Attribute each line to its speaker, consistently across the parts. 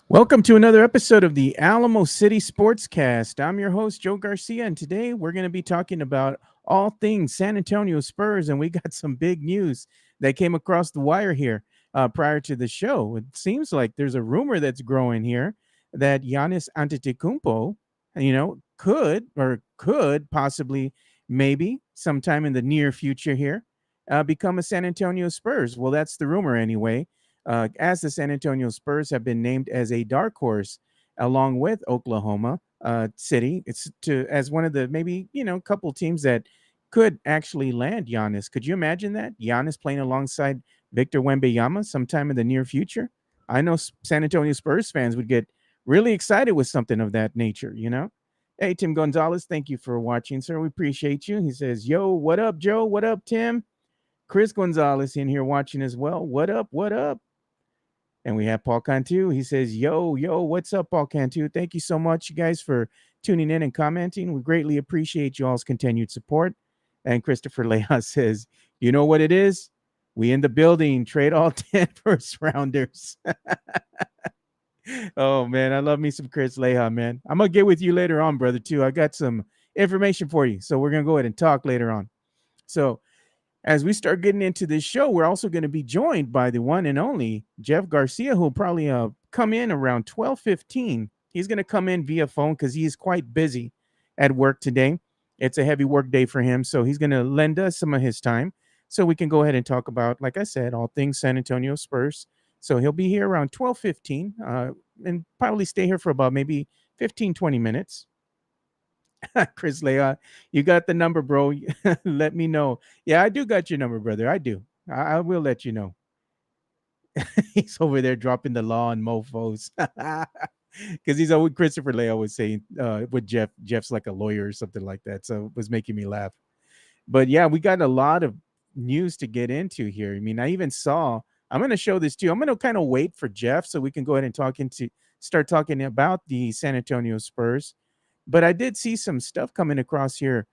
Speaker 1: Welcome to another episode of the Alamo City Sportscast. I'm your host, Joe Garcia, and today we're going to be talking about all things San Antonio Spurs, and we got some big news that came across the wire here prior to the show. It seems like there's a rumor that's growing here that Giannis Antetokounmpo, could possibly, maybe sometime in the near future here, become a San Antonio Spurs. Well, that's the rumor anyway, as the San Antonio Spurs have been named as a dark horse along with Oklahoma City. It's to as one of the maybe couple teams that could actually land Giannis. Could you imagine that Giannis playing alongside Victor Wembanyama sometime in the near future? I know San Antonio Spurs fans would get really excited with something of that nature. Hey, Tim Gonzalez, thank you for watching, sir. We appreciate you. He says, "Yo, what up, Joe? What up, Tim?" Chris Gonzalez in here watching as well. What up? What up? And we have Paul Cantu. He says, yo, what's up, Paul Cantu? Thank you so much, you guys, for tuning in and commenting. We greatly appreciate you all's continued support. And Christopher Leah says, you know what it is? We in the building. Trade all 10 first rounders. Oh, man, I love me some Chris Leah, man. I'm going to get with you later on, brother, too. I got some information for you. So we're going to go ahead and talk later on. So as we start getting into this show, we're also going to be joined by the one and only Jeff Garcia, who will probably come in around 12:15. He's going to come in via phone because he is quite busy at work today. It's a heavy work day for him, so he's going to lend us some of his time so we can go ahead and talk about, like I said, all things San Antonio Spurs. So he'll be here around 12:15 and probably stay here for about maybe 15, 20 minutes. Chris Leah, you got the number, bro. Let me know. Yeah, I do got your number, brother. I do. I will let you know. He's over there dropping the law on mofos. Because he's always Christopher Leah was saying with Jeff's like a lawyer or something like that. So it was making me laugh. But yeah, we got a lot of news to get into here. I mean, I even saw, I'm going to show this to you. I'm going to kind of wait for Jeff so we can go ahead and start talking about the San Antonio Spurs. But I did see some stuff coming across here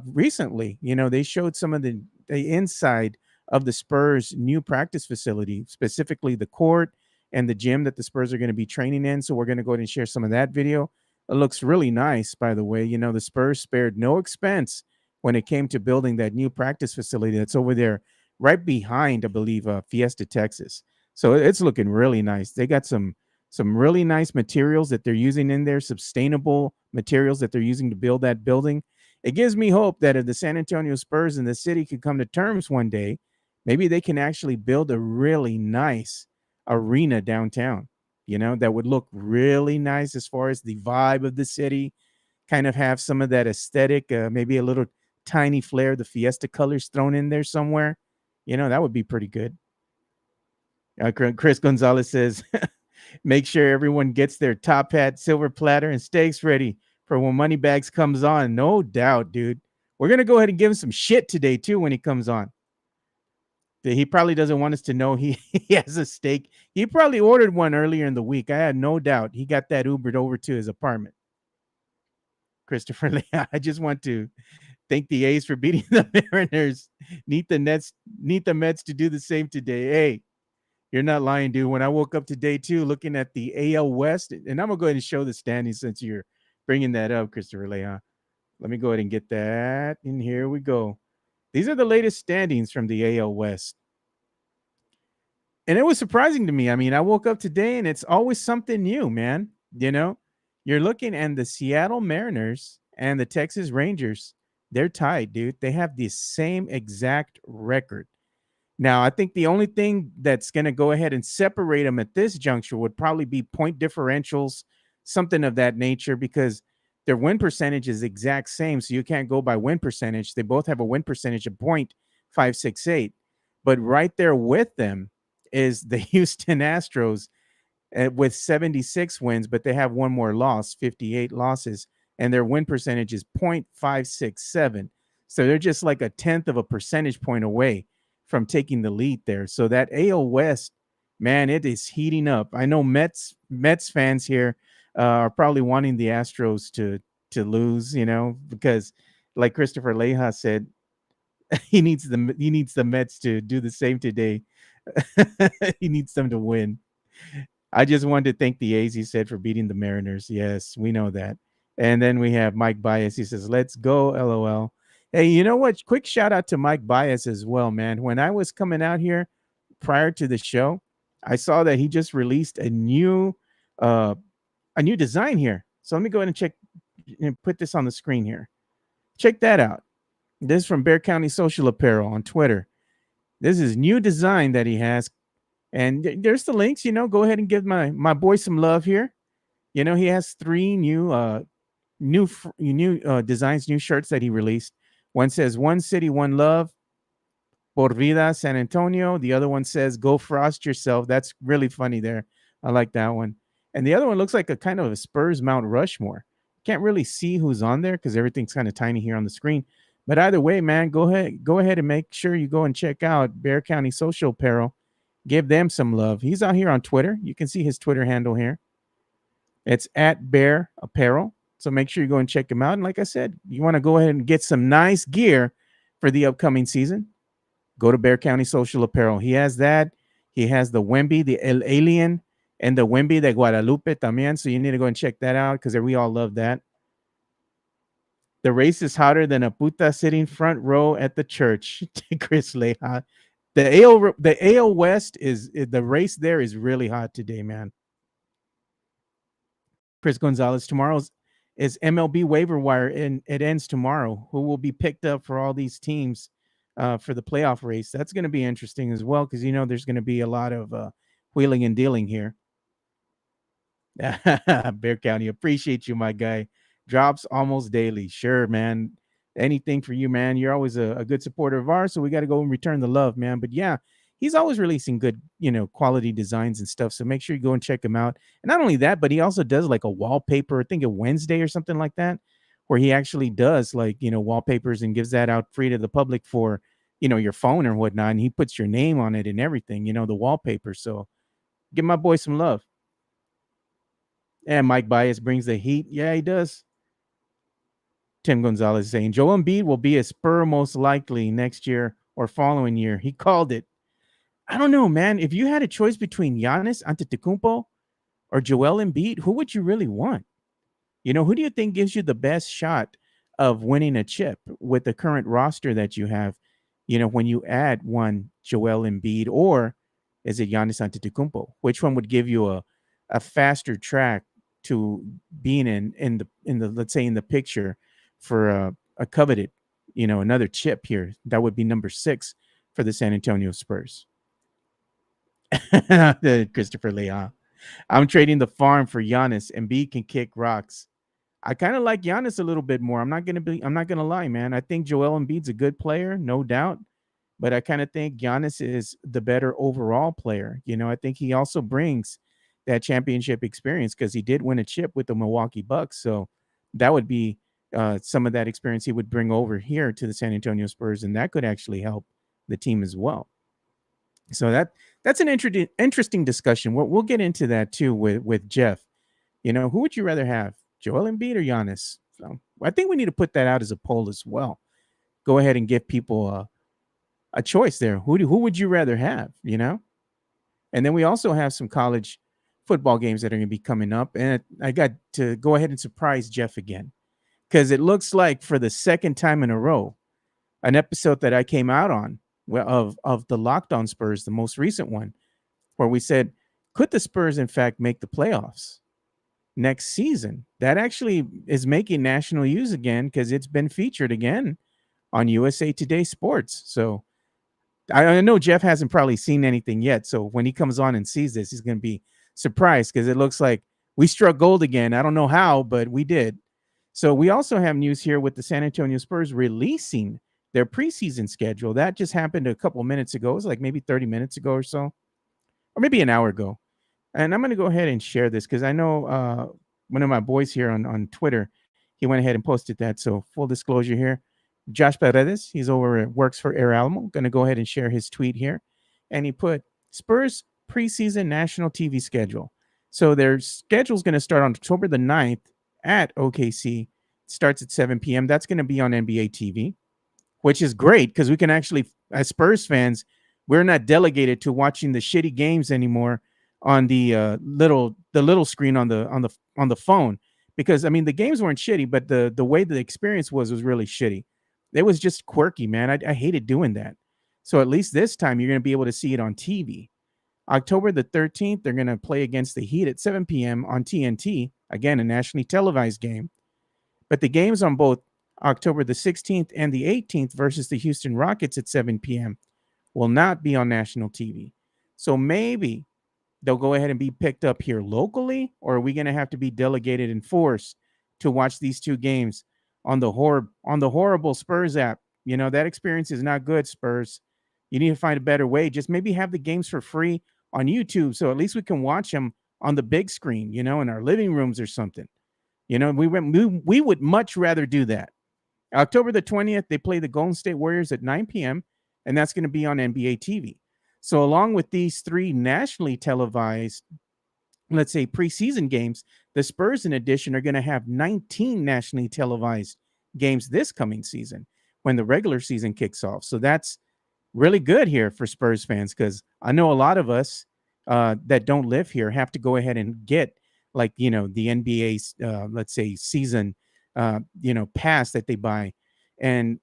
Speaker 1: recently. They showed some of the inside of the Spurs' new practice facility, specifically the court and the gym that the Spurs are going to be training in. So we're going to go ahead and share some of that video. It looks really nice, by the way. The Spurs spared no expense when it came to building that new practice facility that's over there right behind, I believe, Fiesta, Texas. So it's looking really nice. They got some really nice materials that they're using in there, sustainable materials that they're using to build that building. It gives me hope that if the San Antonio Spurs and the city could come to terms one day, maybe they can actually build a really nice arena downtown. that would look really nice as far as the vibe of the city, kind of have some of that aesthetic, maybe a little tiny flair, the Fiesta colors thrown in there somewhere. That would be pretty good. Chris Gonzalez says, make sure everyone gets their top hat, silver platter, and steaks ready for when Moneybags comes on. No doubt, dude. We're going to go ahead and give him some shit today, too, when he comes on. He probably doesn't want us to know he has a steak. He probably ordered one earlier in the week. I had no doubt he got that Ubered over to his apartment. Christopher Lee, I just want to thank the A's for beating the Mariners. Need the Mets to do the same today. Hey, you're not lying, dude. When I woke up today, too, looking at the AL West, and I'm going to go ahead and show the standings since you're bringing that up, Christopher Leah. Let me go ahead and get that. And here we go. These are the latest standings from the AL West. And it was surprising to me. I mean, I woke up today and it's always something new, man. You're looking at the Seattle Mariners and the Texas Rangers. They're tied, dude. They have the same exact record. Now, I think the only thing that's going to go ahead and separate them at this juncture would probably be point differentials, something of that nature, because their win percentage is exact same. So you can't go by win percentage. They both have a win percentage of .568. But right there with them is the Houston Astros with 76 wins, but they have one more loss, 58 losses, and their win percentage is .567. So they're just like a tenth of a percentage point away from taking the lead there. So that AL West, man, it is heating up. I know Mets fans here are probably wanting the Astros to lose, because like Christopher Leja said, he needs the Mets to do the same today. He needs them to win. I just wanted to thank the A's, he said, for beating the Mariners. Yes, we know that. And then we have Mike Bias. He says, let's go, LOL. Hey, you know what? Quick shout out to Mike Bias as well, man. When I was coming out here prior to the show, I saw that he just released a new design here. So let me go ahead and check and put this on the screen here. Check that out. This is from Bear County Social Apparel on Twitter. This is new design that he has. And there's the links, go ahead and give my boy some love here. He has 3 new designs, new shirts that he released. One says One City, One Love, Por Vida, San Antonio. The other one says Go Frost Yourself. That's really funny there. I like that one. And the other one looks like a kind of a Spurs Mount Rushmore. Can't really see who's on there because everything's kind of tiny here on the screen. But either way, man, go ahead and make sure you go and check out Bear County Social Apparel. Give them some love. He's out here on Twitter. You can see his Twitter handle here. It's at Bear Apparel. So make sure you go and check him out. And like I said, you want to go ahead and get some nice gear for the upcoming season, go to Bear County Social Apparel. He has that. He has the Wemby, the El Alien, and the Wemby de Guadalupe también. So you need to go and check that out because we all love that. The race is hotter than a puta sitting front row at the church. Chris Leja. The AL West is the race there is really hot today, man. Chris Gonzalez, tomorrow's is MLB waiver wire, and it ends tomorrow. Who will be picked up for all these teams for the playoff race? That's going to be interesting as well because there's going to be a lot of wheeling and dealing here. Bear County, appreciate you, my guy. Drops almost daily. Sure, man. Anything for you, man. You're always a good supporter of ours, so we got to go and return the love, man. But yeah, he's always releasing good, quality designs and stuff. So make sure you go and check him out. And not only that, but he also does like a wallpaper, I think a Wednesday or something like that, where he actually does like, wallpapers and gives that out free to the public for, your phone or whatnot. And he puts your name on it and everything, the wallpaper. So give my boy some love. And Mike Bias brings the heat. Yeah, he does. Tim Gonzalez saying Joel Embiid will be a Spur most likely next year or following year. He called it. I don't know, man. If you had a choice between Giannis Antetokounmpo or Joel Embiid, who would you really want? Who do you think gives you the best shot of winning a chip with the current roster that you have? When you add one Joel Embiid, or is it Giannis Antetokounmpo? Which one would give you a faster track to being in the let's say in the picture for a coveted, another chip here? That would be number 6 for the San Antonio Spurs. Christopher Leah. I'm trading the farm for Giannis. Embiid can kick rocks. I kind of like Giannis a little bit more. I'm not gonna lie, man. I think Joel Embiid's a good player, no doubt. But I kind of think Giannis is the better overall player. I think he also brings that championship experience because he did win a chip with the Milwaukee Bucks. So that would be some of that experience he would bring over here to the San Antonio Spurs, and that could actually help the team as well. So that's an interesting discussion. We'll get into that too with Jeff. Who would you rather have, Joel Embiid or Giannis? So I think we need to put that out as a poll as well. Go ahead and give people a choice there. Who would you rather have? And then we also have some college football games that are going to be coming up, and I got to go ahead and surprise Jeff again because it looks like for the second time in a row, an episode that I came out on of the Locked On Spurs, the most recent one, where we said, could the Spurs in fact make the playoffs next season? That actually is making national news again because it's been featured again on USA Today Sports. So I know Jeff hasn't probably seen anything yet. So when he comes on and sees this, he's going to be surprised because it looks like we struck gold again. I don't know how, but we did. So we also have news here with the San Antonio Spurs releasing their preseason schedule. That just happened a couple of minutes ago. It was like maybe 30 minutes ago or so, or maybe an hour ago. And I'm going to go ahead and share this because I know one of my boys here on Twitter, he went ahead and posted that. So full disclosure here, Josh Paredes, he's works for Air Alamo. Going to go ahead and share his tweet here. And he put Spurs preseason national TV schedule. So their schedule is going to start on October the 9th at OKC. Starts at 7 p.m. That's going to be on NBA TV, which is great because we can actually, as Spurs fans, we're not delegated to watching the shitty games anymore on the little screen on the phone. Because I mean the games weren't shitty, but the way the experience was really shitty. It was just quirky, man. I hated doing that. So at least this time you're going to be able to see it on TV. October the 13th, they're going to play against the Heat at 7 p.m. on TNT. Again, a nationally televised game. But the games on both October the 16th and the 18th versus the Houston Rockets at 7 p.m. will not be on national TV. So maybe they'll go ahead and be picked up here locally, or are we going to have to be delegated and forced to watch these two games on the horrible Spurs app? That experience is not good, Spurs. You need to find a better way. Just maybe have the games for free on YouTube, so at least we can watch them on the big screen, in our living rooms or something. We would much rather do that. October the 20th, they play the Golden State Warriors at 9 p.m., and that's going to be on NBA TV. So along with these three nationally televised, let's say, preseason games, the Spurs, in addition, are going to have 19 nationally televised games this coming season when the regular season kicks off. So that's really good here for Spurs fans because I know a lot of us that don't live here have to go ahead and get the NBA's, let's say, season, pass that they buy. And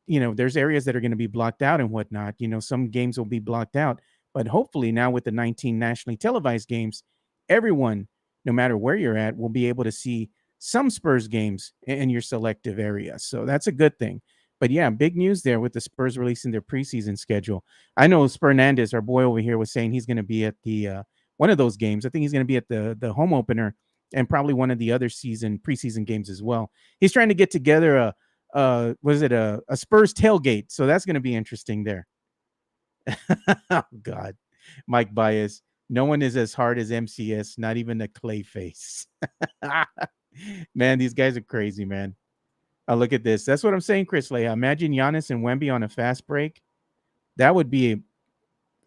Speaker 1: there's areas that are going to be blocked out and whatnot. Some games will be blocked out, but hopefully now with the 19 nationally televised games, everyone, no matter where you're at, will be able to see some Spurs games in your selective area. So that's a good thing. But yeah, big news there with the Spurs releasing their preseason schedule. I know Spurnandez, our boy over here, was saying he's going to be at the one of those games. I think he's going to be at the home opener and probably one of the other preseason games as well. He's trying to get together a Spurs tailgate. So that's going to be interesting there. Oh, God. Mike Bias. No one is as hard as MCS, not even a clay face. Man, these guys are crazy, man. Look at this. That's what I'm saying, Chris Leah. Imagine Giannis and Wemby on a fast break. That would be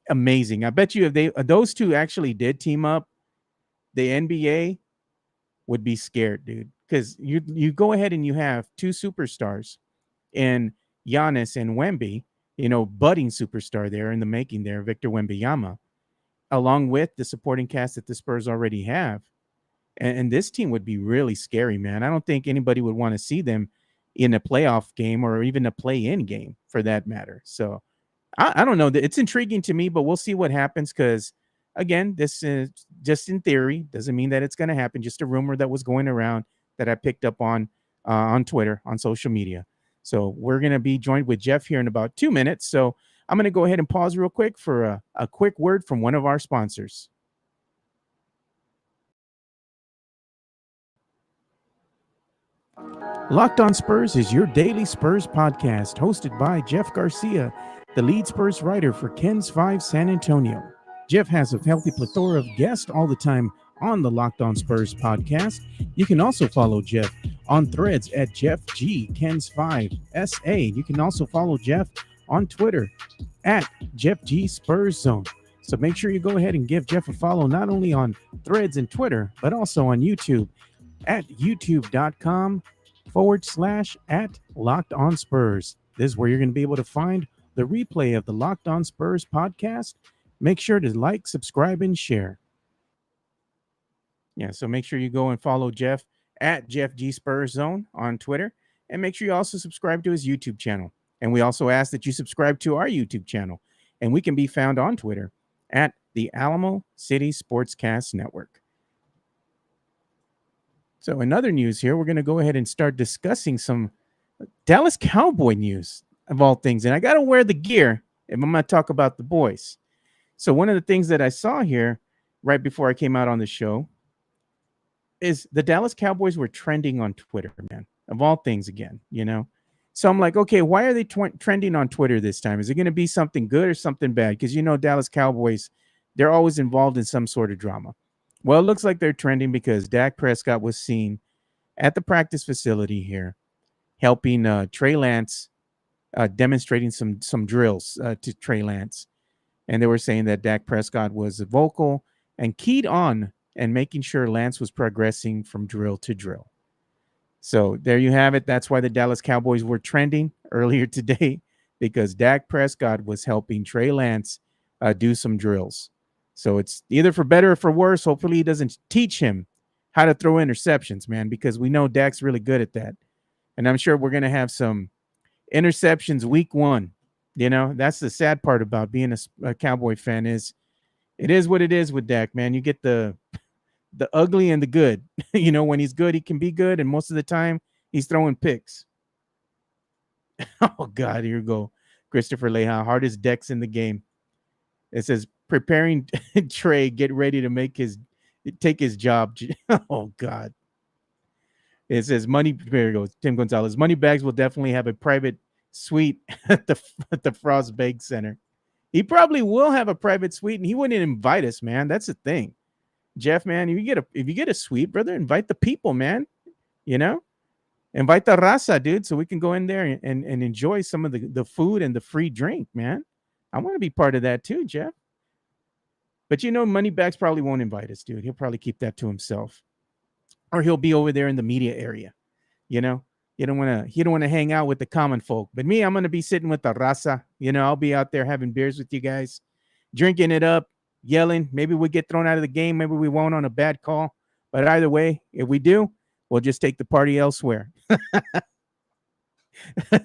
Speaker 1: amazing. I bet you if those two actually did team up, the NBA would be scared, dude. Because you go ahead and you have two superstars in Giannis and Wemby, budding superstar there in the making there, Victor Wembanyama, along with the supporting cast that the Spurs already have. And this team would be really scary, man. I don't think anybody would want to see them in a playoff game or even a play-in game for that matter. So I don't know. It's intriguing to me, but we'll see what happens because, again, this is just in theory. Doesn't mean that it's going to happen. Just a rumor that was going around that I picked up on Twitter, on social media. So we're going to be joined with Jeff here in about 2 minutes. So I'm going to go ahead and pause real quick for a quick word from one of our sponsors. Locked On Spurs is your daily Spurs podcast, hosted by Jeff Garcia, the lead Spurs writer for Ken's 5 San Antonio. Jeff has a healthy plethora of guests all the time on the Locked On Spurs podcast. You can also follow Jeff on threads at Jeff G Ken's 5 SA. You can also follow Jeff on Twitter at Jeff G Spurs Zone. So make sure you go ahead and give Jeff a follow, not only on threads and Twitter, but also on YouTube at youtube.com/at Locked On Spurs. This is where you're going to be able to find the replay of the Locked On Spurs podcast. Make sure to like, subscribe, and share. Yeah, so make sure you go and follow Jeff at Jeff G Spurs Zone on Twitter. And make sure you also subscribe to his YouTube channel. And we also ask that you subscribe to our YouTube channel. And we can be found on Twitter at the Alamo City Sportscast Network. So in other news here, we're going to go ahead and start discussing some Dallas Cowboy news of all things. And I got to wear the gear if I'm going to talk about the boys. So one of the things that I saw here right before I came out on the show is the Dallas Cowboys were trending on Twitter, man, of all things again, you know? So I'm like, okay, why are they trending on Twitter this time? Is it going to be something good or something bad? Because, you know, Dallas Cowboys, they're always involved in some sort of drama. Well, it looks like they're trending because Dak Prescott was seen at the practice facility here helping Trey Lance, demonstrating some drills to Trey Lance. And they were saying that Dak Prescott was vocal and keyed on and making sure Lance was progressing from drill to drill. So there you have it. That's why the Dallas Cowboys were trending earlier today, because Dak Prescott was helping Trey Lance do some drills. So it's either for better or for worse. Hopefully he doesn't teach him how to throw interceptions, man, because we know Dak's really good at that. And I'm sure we're going to have some interceptions week one. You know, that's the sad part about being a Cowboy fan is it is what it is with Dak, man. You get the ugly and the good. You know, when he's good, he can be good. And most of the time he's throwing picks. Oh, God, here we go. Christopher Leha, hardest decks in the game. It says, preparing Trey, get ready to take his job. Oh, God. It says, there goes Tim Gonzalez. Money bags will definitely have a private suite at the Frost Bake Center. He probably will have a private suite, and he wouldn't invite us, man. That's the thing. Jeff, man, if you get a suite, brother, invite the people, man. You know? Invite the raza, dude, so we can go in there and enjoy some of the food and the free drink, man. I want to be part of that too, Jeff. But you know, Moneybags probably won't invite us, dude. He'll probably keep that to himself. Or he'll be over there in the media area. You know? He don't want to hang out with the common folk. But me, I'm going to be sitting with the raza. You know, I'll be out there having beers with you guys, drinking it up, yelling. Maybe we get thrown out of the game. Maybe we won't on a bad call. But either way, if we do, we'll just take the party elsewhere.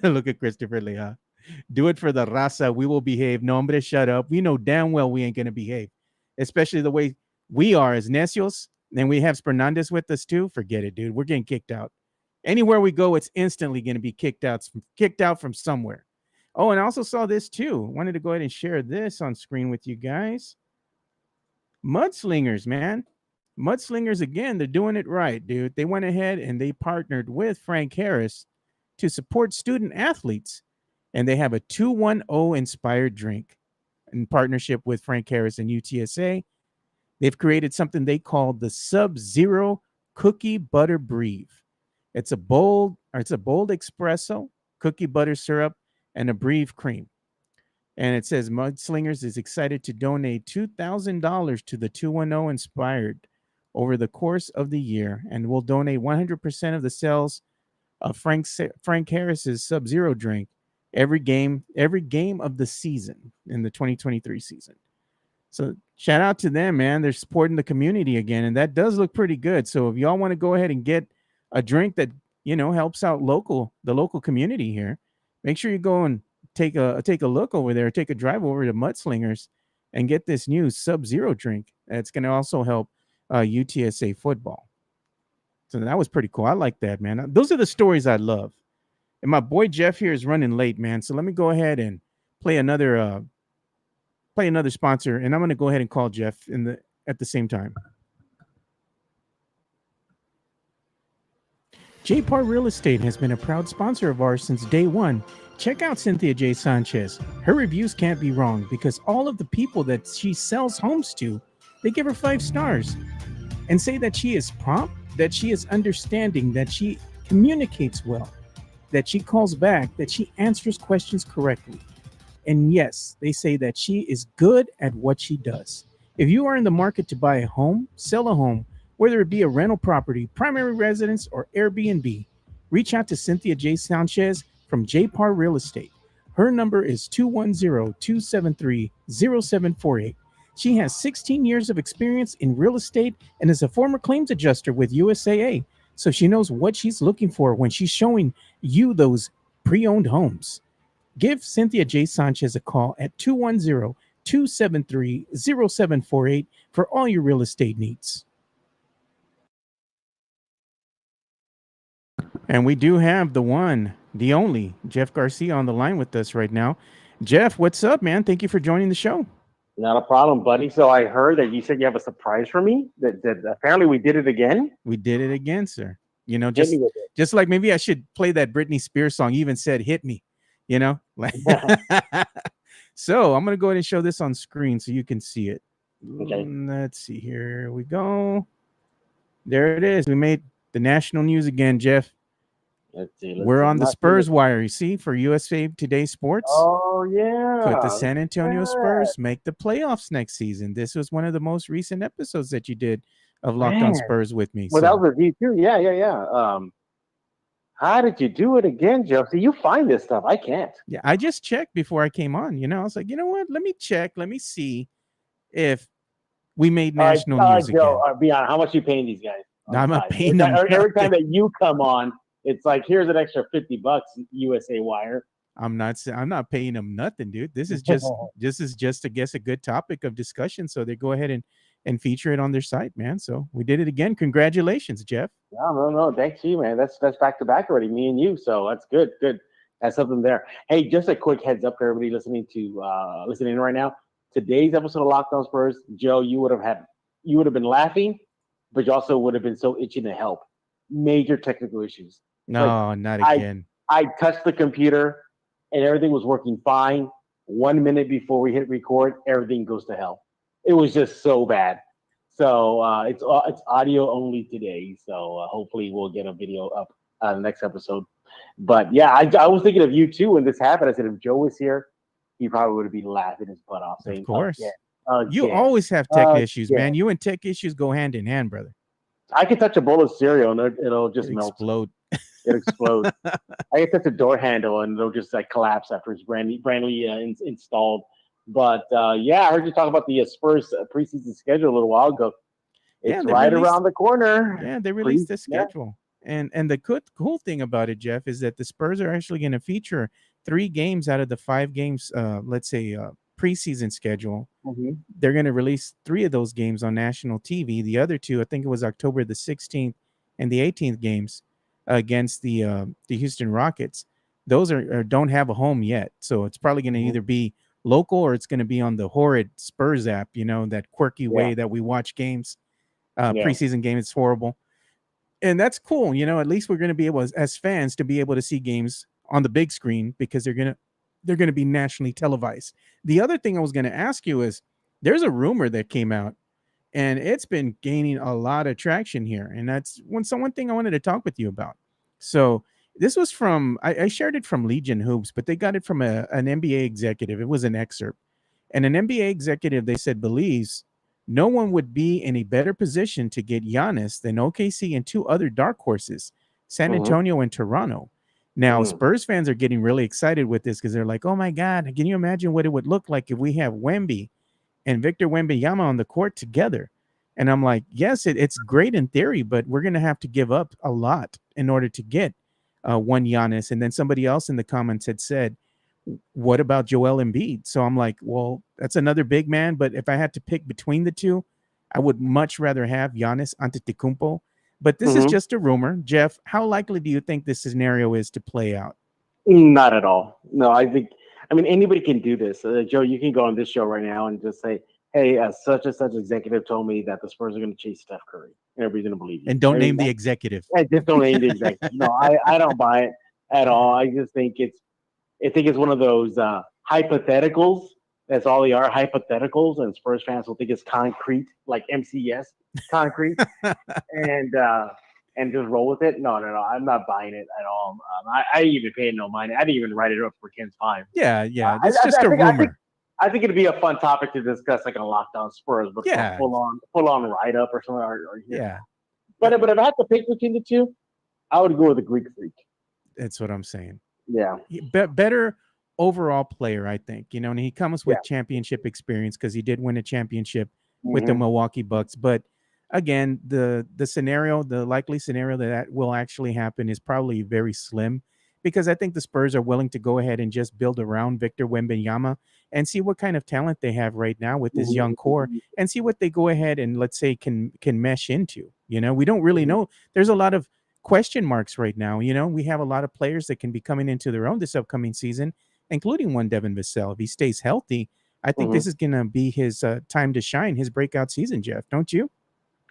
Speaker 1: Look at Christopher Leha. Do it for the raza. We will behave. No, hombre, shut up. We know damn well we ain't going to behave, especially the way we are as necios. And we have Fernandez with us too. Forget it, dude. We're getting kicked out. Anywhere we go, it's instantly going to be kicked out from somewhere. Oh, and I also saw this too. Wanted to go ahead and share this on screen with you guys. Mudslingers, man. Mudslingers, again, they're doing it right, dude. They went ahead and they partnered with Frank Harris to support student athletes. And they have a 210 inspired drink in partnership with Frank Harris and UTSA. They've created something they call the Sub-Zero Cookie Butter Breve. It's a bold espresso, cookie butter syrup, and a Breve cream. And it says Mudslingers is excited to donate $2,000 to the 210 Inspired over the course of the year, and will donate 100% of the sales of Frank Harris's Sub-Zero drink every game of the season in the 2023 season. So shout out to them, man. They're supporting the community again, and that does look pretty good. So if y'all want to go ahead and get a drink that, you know, helps out the local community here, make sure you go and take a look over there, take a drive over to Mudslingers and get this new Sub-Zero drink. That's going to also help UTSA football. So that was pretty cool. I like that, man. Those are the stories I love. And my boy Jeff here is running late, man. So let me go ahead and play another sponsor, and I'm going to go ahead and call Jeff at the same time. J-Par Real Estate has been a proud sponsor of ours since day one. Check out Cynthia J. Sanchez. Her reviews can't be wrong because all of the people that she sells homes to, they give her 5 stars and say that she is prompt, that she is understanding, that she communicates well, that she calls back, that she answers questions correctly. And yes, they say that she is good at what she does. If you are in the market to buy a home, sell a home, whether it be a rental property, primary residence, or Airbnb, reach out to Cynthia J. Sanchez from J-Par Real Estate. Her number is 210-273-0748. She has 16 years of experience in real estate and is a former claims adjuster with USAA. So she knows what she's looking for when she's showing you those pre-owned homes. Give Cynthia J. Sanchez a call at 210-273-0748 for all your real estate needs. And we do have the one, the only, Jeff Garcia on the line with us right now. Jeff, what's up, man? Thank you for joining the show.
Speaker 2: Not a problem, buddy. So I heard that you said you have a surprise for me. That apparently we did it again.
Speaker 1: We did it again, sir. You know, just like maybe I should play that Britney Spears song. You even said "Hit Me," you know. So I'm gonna go ahead and show this on screen so you can see it.
Speaker 2: Okay.
Speaker 1: Let's see. Here we go. There it is. We made the national news again, Jeff.
Speaker 2: Let's see.
Speaker 1: We're on the Spurs wire, you see, for USA Today Sports.
Speaker 2: Oh, yeah.
Speaker 1: Could the San Antonio Spurs make the playoffs next season? This was one of the most recent episodes that you did of Locked On Spurs with me.
Speaker 2: Well, that was with you too. Yeah. How did you do it again, Joe? See, you find this stuff. I can't.
Speaker 1: Yeah, I just checked before I came on. You know, I was like, you know what? Let me check. Let me see if we made national news again.
Speaker 2: Joe, be honest. How much are you paying these guys?
Speaker 1: No, I'm not paying them.
Speaker 2: Every time that you come on, it's like, here's an extra $50, USA Wire.
Speaker 1: I'm not paying them nothing, dude. This is just I guess a good topic of discussion. So they go ahead and feature it on their site, man. So we did it again. Congratulations, Jeff.
Speaker 2: No. Thanks to you, man. That's back to back already, me and you. So that's good. That's something there. Hey, just a quick heads up for everybody listening right now. Today's episode of Locked On Spurs, Joe, you would have been laughing, but you also would have been so itching to help. Major technical issues.
Speaker 1: No, not again.
Speaker 2: I touched the computer and everything was working fine. 1 minute before we hit record, everything goes to hell. It was just so bad. So it's audio only today. So hopefully we'll get a video up on the next episode. But yeah, I was thinking of you too when this happened. I said if Joe was here, he probably would have been laughing his butt off. Saying,
Speaker 1: of course.
Speaker 2: Again.
Speaker 1: You always have tech issues, man. You and tech issues go hand in hand, brother.
Speaker 2: I can touch a bowl of cereal and it'll just
Speaker 1: explode.
Speaker 2: It explodes. I can touch a door handle and it'll just like collapse after it's brandly installed. But I heard you talk about the Spurs preseason schedule a little while ago. It's around the corner.
Speaker 1: Yeah, they released the schedule. Yeah. And the cool thing about it, Jeff, is that the Spurs are actually going to feature 3 games out of the 5 games, preseason schedule.
Speaker 2: Mm-hmm.
Speaker 1: They're going to release 3 of those games on national TV. The other 2, I think it was October the 16th and the 18th games against the Houston Rockets. Those don't have a home yet. So it's probably going to either be local or it's going to be on the horrid Spurs app, you know, that quirky way that we watch games, preseason game. It's horrible. And that's cool. You know, at least we're going to be able, as fans, to be able to see games on the big screen because they're going to be nationally televised. The other thing I was going to ask you is there's a rumor that came out and it's been gaining a lot of traction here. And that's one thing I wanted to talk with you about. So this was from, I shared it from Legion Hoops, but they got it from an NBA executive. It was an excerpt. And an NBA executive, they said, believes no one would be in a better position to get Giannis than OKC and 2 other dark horses, San Antonio and Toronto. Now, Spurs fans are getting really excited with this because they're like, oh, my God, can you imagine what it would look like if we have Wemby and Victor Wembanyama on the court together? And I'm like, yes, it's great in theory, but we're going to have to give up a lot in order to get one Giannis. And then somebody else in the comments had said, what about Joel Embiid? So I'm like, well, that's another big man. But if I had to pick between the 2, I would much rather have Giannis Antetokounmpo. But this is just a rumor. Jeff, how likely do you think this scenario is to play out?
Speaker 2: Not at all. No, I mean, anybody can do this. Joe, you can go on this show right now and just say, hey, such and such executive told me that the Spurs are going to chase Steph Curry, and everybody's going to believe you.
Speaker 1: And don't name the executive.
Speaker 2: I just don't name the executive. No, I don't buy it at all. I just think it's one of those hypotheticals. That's all they are, hypotheticals, and Spurs fans will think it's concrete, like MCS concrete, and just roll with it. No, I'm not buying it at all. I even paid no mind. I didn't even write it up for Ken's time.
Speaker 1: Yeah. It's just a rumor.
Speaker 2: I think it'd be a fun topic to discuss, like a Locked On Spurs, but full on write up or something.
Speaker 1: Yeah.
Speaker 2: But if I had to pick between the two, I would go with the Greek Freak.
Speaker 1: That's what I'm saying.
Speaker 2: Yeah.
Speaker 1: Better overall player, I think. And he comes with championship experience because he did win a championship with the Milwaukee Bucks. But again, the likely scenario that will actually happen is probably very slim, because I think the Spurs are willing to go ahead and just build around Victor Wembanyama and see what kind of talent they have right now with this young core, and see what they go ahead and, let's say, can mesh into. We don't really know. There's a lot of question marks right now. We have a lot of players that can be coming into their own this upcoming season, including one Devin Vassell. If he stays healthy, I think this is going to be his time to shine, his breakout season, Jeff. Don't you?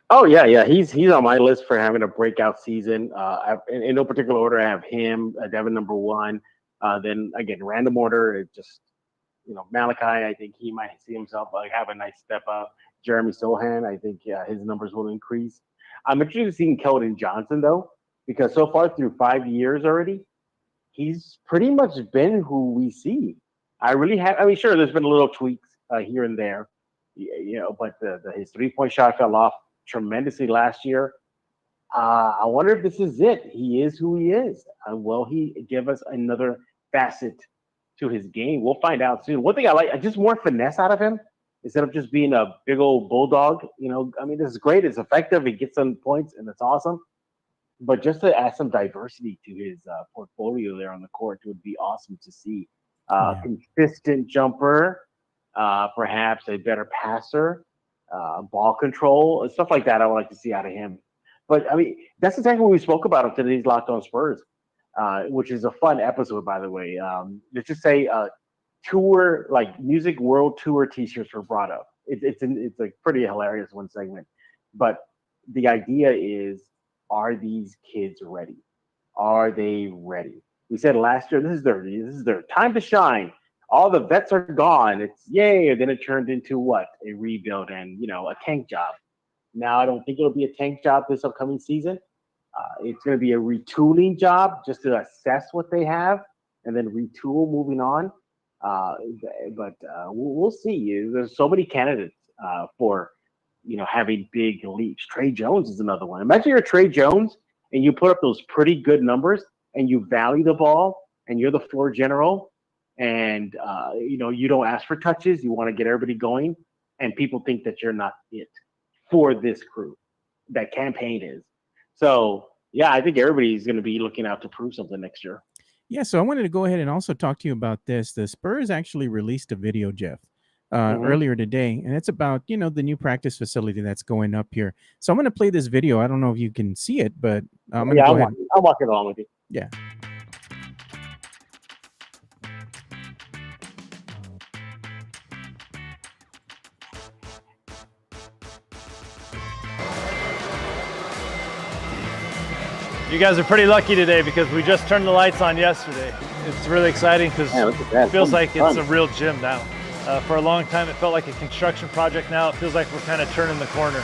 Speaker 2: Oh, yeah. He's on my list for having a breakout season. In no particular order, I have him, Devin number one. Then, again, random order, it just, Malachi, I think he might see himself have a nice step up. Jeremy Sohan, I think his numbers will increase. I'm interested in seeing Keldon Johnson, though, because so far through 5 years already, he's pretty much been who we see. Sure, there's been little tweaks here and there, but his 3-point shot fell off tremendously last year. I wonder if this is it. He is who he is. Will he give us another facet to his game? We'll find out soon. One thing I like, just more finesse out of him instead of just being a big old bulldog. This is great. It's effective. He gets some points, and it's awesome. But just to add some diversity to his portfolio there on the court, it would be awesome to see. Consistent jumper, perhaps a better passer, ball control, stuff like that I would like to see out of him. But, that's exactly what we spoke about on today's Locked On Spurs, which is a fun episode, by the way. Let's just say tour, like Music World Tour T-shirts were brought up. It's a pretty hilarious one segment. But the idea is, are these kids ready? Are they ready? We said last year, this is their time to shine. All the vets are gone. It's yay. And then it turned into what? A rebuild and, a tank job. Now, I don't think it'll be a tank job this upcoming season. It's going to be a retooling job just to assess what they have and then retool moving on. But we'll see. There's so many candidates for, having big leaps. Trey Jones is another one. Imagine you're Trey Jones and you put up those pretty good numbers and you value the ball and you're the floor general and, you don't ask for touches. You want to get everybody going, and people think that you're not it for this crew. That campaign is. So, yeah, I think everybody's going to be looking out to prove something next year.
Speaker 1: Yeah, so I wanted to go ahead and also talk to you about this. The Spurs actually released a video, Jeff, earlier today, and it's about, the new practice facility that's going up here. So I'm going to play this video. I don't know if you can see it, but I'm going to go ahead.
Speaker 2: I'll walk it along with you.
Speaker 1: Yeah.
Speaker 3: You guys are pretty lucky today because we just turned the lights on yesterday. It's really exciting because it feels like it's a real gym now. For a long time, it felt like a construction project. Now it feels like we're kind of turning the corner.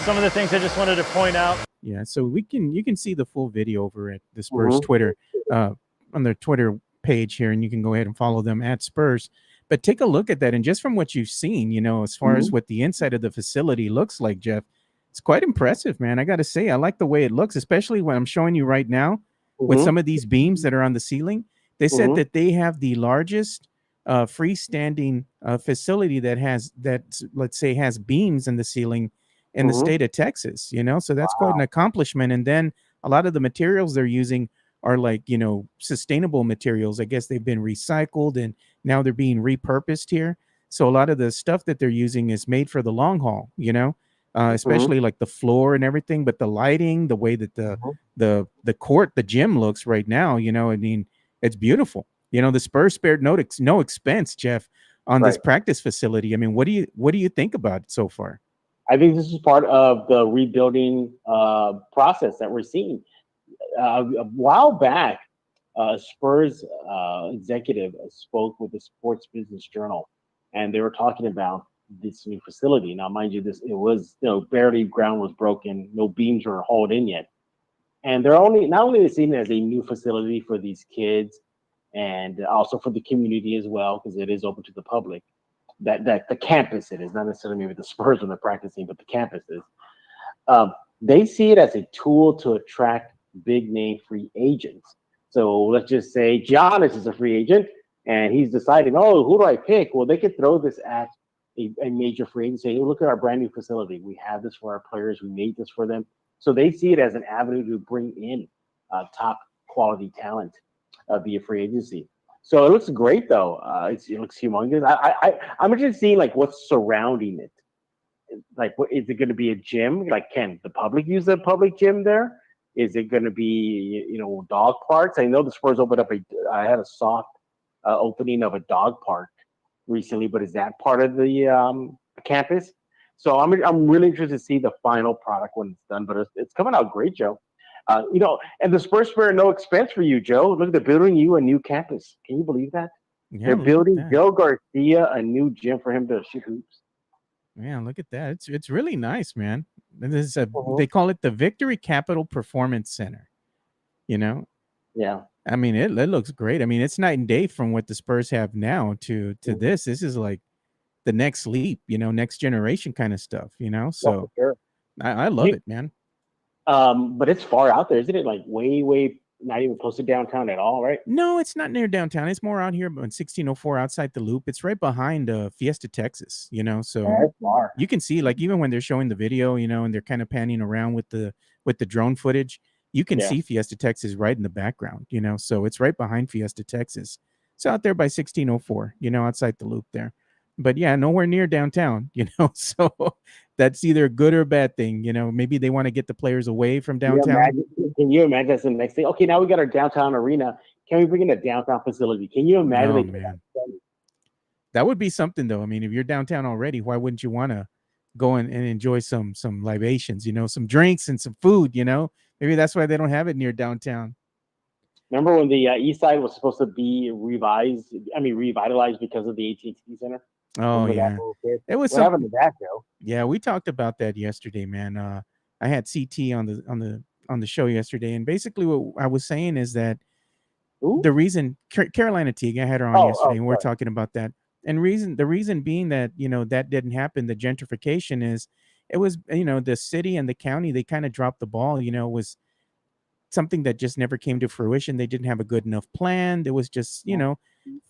Speaker 3: Some of the things I just wanted to point out.
Speaker 1: Yeah, so you can see the full video over at the Spurs Twitter, on their Twitter page here, and you can go ahead and follow them at Spurs. But take a look at that, and just from what you've seen, as far as what the inside of the facility looks like, Jeff, it's quite impressive, man. I got to say, I like the way it looks, especially when I'm showing you right now with some of these beams that are on the ceiling. They said that they have the largest freestanding facility let's say has beams in the ceiling in the state of Texas, so that's quite an accomplishment. And then a lot of the materials they're using are like, sustainable materials. I guess they've been recycled and now they're being repurposed here. So a lot of the stuff that they're using is made for the long haul, especially like the floor and everything, but the lighting, the way that the court, the gym looks right now, it's beautiful. The Spurs spared no expense, Jeff, on this practice facility. I mean, what do you think about it so far?
Speaker 2: I think this is part of the rebuilding process that we're seeing. A while back, Spurs executive spoke with the Sports Business Journal, and they were talking about this new facility. Now, mind you, it was barely ground was broken, no beams were hauled in yet, and they're not only seeing it as a new facility for these kids, and also for the community as well, because it is open to the public. That the campus it is, not necessarily maybe the Spurs when they're practicing, but the campus is. They see it as a tool to attract big name free agents. So let's just say Giannis is a free agent and he's deciding, oh, who do I pick? Well, they could throw this at a major free agent and say, hey, look at our brand new facility. We have this for our players. We made this for them. So they see it as an avenue to bring in top quality talent via free agency. So it looks great, though. It looks humongous. I'm interested in seeing like what's surrounding it. Like, what is it going to be a gym? Like, can the public use a public gym there? Is it going to be dog parks? I know the Spurs opened up I had a soft opening of a dog park recently, but is that part of the campus? So I'm really interested to see the final product when it's done. But it's coming out great, Joe. And the Spurs spare no expense for you, Joe. Look, they're building you a new campus. Can you believe that? Yeah, they're building Joe Garcia a new gym for him to shoot hoops.
Speaker 1: Man, look at that. It's really nice, man. This is they call it the Victory Capital Performance Center.
Speaker 2: Yeah.
Speaker 1: I mean, it looks great. I mean, it's night and day from what the Spurs have now to this. This is like the next leap, next generation kind of stuff, So
Speaker 2: sure.
Speaker 1: I love it, man.
Speaker 2: But it's far out there, isn't it? Like way not even close to downtown at all, right?
Speaker 1: No, it's not near downtown. It's more out here on 1604 outside the Loop. It's right behind Fiesta, Texas, so
Speaker 2: that's far.
Speaker 1: You can see, like, even when they're showing the video, and they're kind of panning around with the drone footage, you can see Fiesta, Texas right in the background, so it's right behind Fiesta, Texas. It's out there by 1604, outside the Loop there. But yeah, nowhere near downtown, so that's either a good or a bad thing. Maybe they want to get the players away from downtown.
Speaker 2: Can you imagine that's the next thing? Okay, now we got our downtown arena. Can we bring in a downtown facility? Can you imagine?
Speaker 1: Oh, man. That would be something, though. I mean, if you're downtown already, why wouldn't you want to go and enjoy some libations, some drinks and some food, Maybe that's why they don't have it near downtown.
Speaker 2: Remember when the East Side was supposed to be revitalized because of the AT&T Center?
Speaker 1: Oh, yeah.
Speaker 2: It was what happened to that, Joe?
Speaker 1: Yeah, we talked about that yesterday, man. I had CT on the show yesterday, and basically what I was saying is that the reason Carolina Teague, I had her on yesterday, and we're talking about that. And the reason being that, that didn't happen, the gentrification is it was, the city and the county, they kind of dropped the ball, it was something that just never came to fruition. They didn't have a good enough plan. There was just,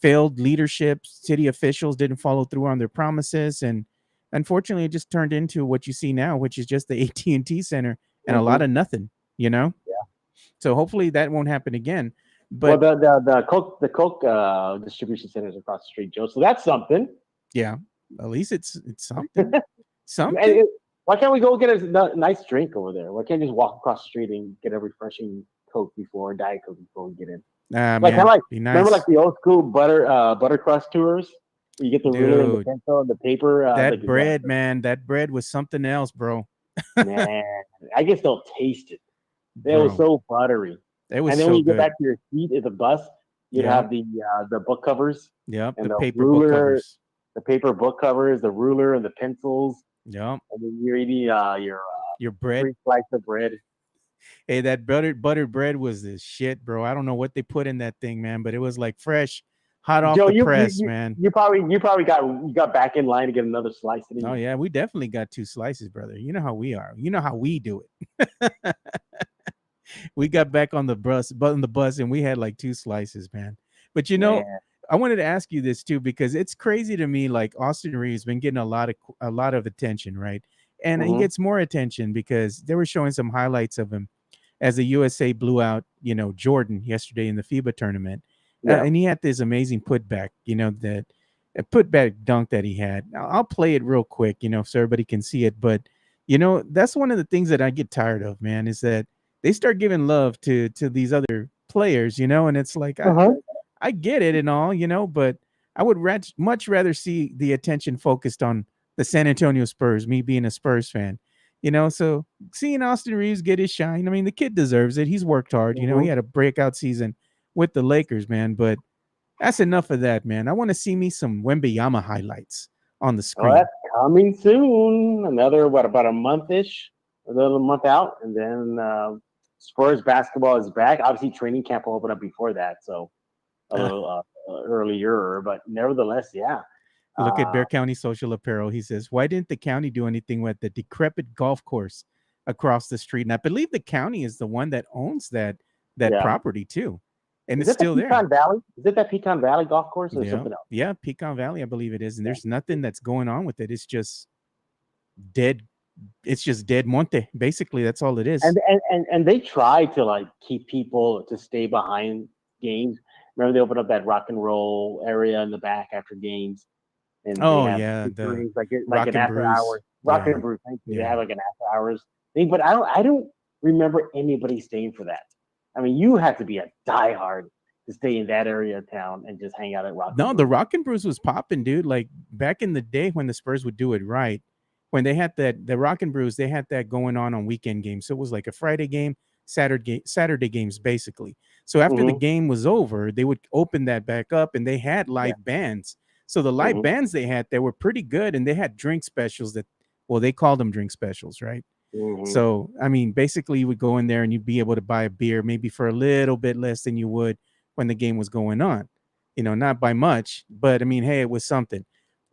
Speaker 1: failed leadership. City officials didn't follow through on their promises. And unfortunately, it just turned into what you see now, which is just the AT&T Center and a lot of nothing, Yeah. So hopefully that won't happen again. But
Speaker 2: the Coke distribution center is across the street, Joe. So that's something.
Speaker 1: Yeah. At least it's something. Something.
Speaker 2: Why can't we go get a nice drink over there? Why can't you just walk across the street and get a refreshing Coke Diet Coke before we get in? Remember like the old school butter crust tours? You get the ruler and the pencil and the paper.
Speaker 1: That bread, man, that bread was something else, bro.
Speaker 2: Man, I just don't taste it. It was so buttery.
Speaker 1: It was
Speaker 2: and then
Speaker 1: so
Speaker 2: when you
Speaker 1: good.
Speaker 2: get back to your seat at the bus, you have the book covers.
Speaker 1: Yeah,
Speaker 2: and
Speaker 1: the paper
Speaker 2: ruler,
Speaker 1: book covers.
Speaker 2: The paper book covers, the ruler and the pencils.
Speaker 1: Yeah.
Speaker 2: And then you're eating
Speaker 1: your bread.
Speaker 2: 3 slices of bread.
Speaker 1: Hey, that buttered bread was the shit, bro. I don't know what they put in that thing, man, but it was like fresh, hot off the press, man.
Speaker 2: You probably got back in line to get another slice.
Speaker 1: Oh yeah, we definitely got 2 slices, brother. You know how we are. You know how we do it. We got back on the bus, and we had like 2 slices, man. But I wanted to ask you this too, because it's crazy to me. Like, Austin Reeves been getting a lot of attention, right? And he gets more attention because they were showing some highlights of him as the USA blew out, Jordan yesterday in the FIBA tournament. Yeah. And he had this amazing putback, that putback dunk that he had. I'll play it real quick, so everybody can see it. But, that's one of the things that I get tired of, man, is that they start giving love to these other players, and it's like, I get it and all, but I would much rather see the attention focused on the San Antonio Spurs, me being a Spurs fan. So seeing Austin Reeves get his shine, I mean, the kid deserves it. He's worked hard. He had a breakout season with the Lakers, man. But that's enough of that, man. I want to see me some Wembanyama highlights on the screen.
Speaker 2: Oh, that's coming soon. Another, about a month-ish, a little month out. And then Spurs basketball is back. Obviously, training camp will open up before that. So a little earlier. But nevertheless, yeah.
Speaker 1: Look at Bear County Social Apparel. He says, why didn't the county do anything with the decrepit golf course across the street? And I believe the county is the one that owns that property too. And it's still there.
Speaker 2: Valley? Is it that Pecan Valley golf course or something else?
Speaker 1: Yeah, Pecan Valley, I believe it is. And there's nothing that's going on with it. It's just dead. It's just dead monte. Basically, that's all it is.
Speaker 2: And they try to keep people to stay behind games. Remember, they opened up that rock and roll area in the back after games. And
Speaker 1: the
Speaker 2: like an after hours rock and brew. Thank you. They have like an after hours thing, but I don't remember anybody staying for that. I mean, you have to be a diehard to stay in that area of town and just hang out at Rock.
Speaker 1: No, the Rock and Brews was popping, dude. Like back in the day when the Spurs would do it right, when they had the Rock and Brews, they had that going on weekend games. So it was like a Friday game, Saturday games, basically. So after the game was over, they would open that back up, and they had live bands. So the live bands they had, they were pretty good, and they had drink specials they called them drink specials, right? So, I mean, basically you would go in there and you'd be able to buy a beer maybe for a little bit less than you would when the game was going on, not by much, but I mean, hey, it was something.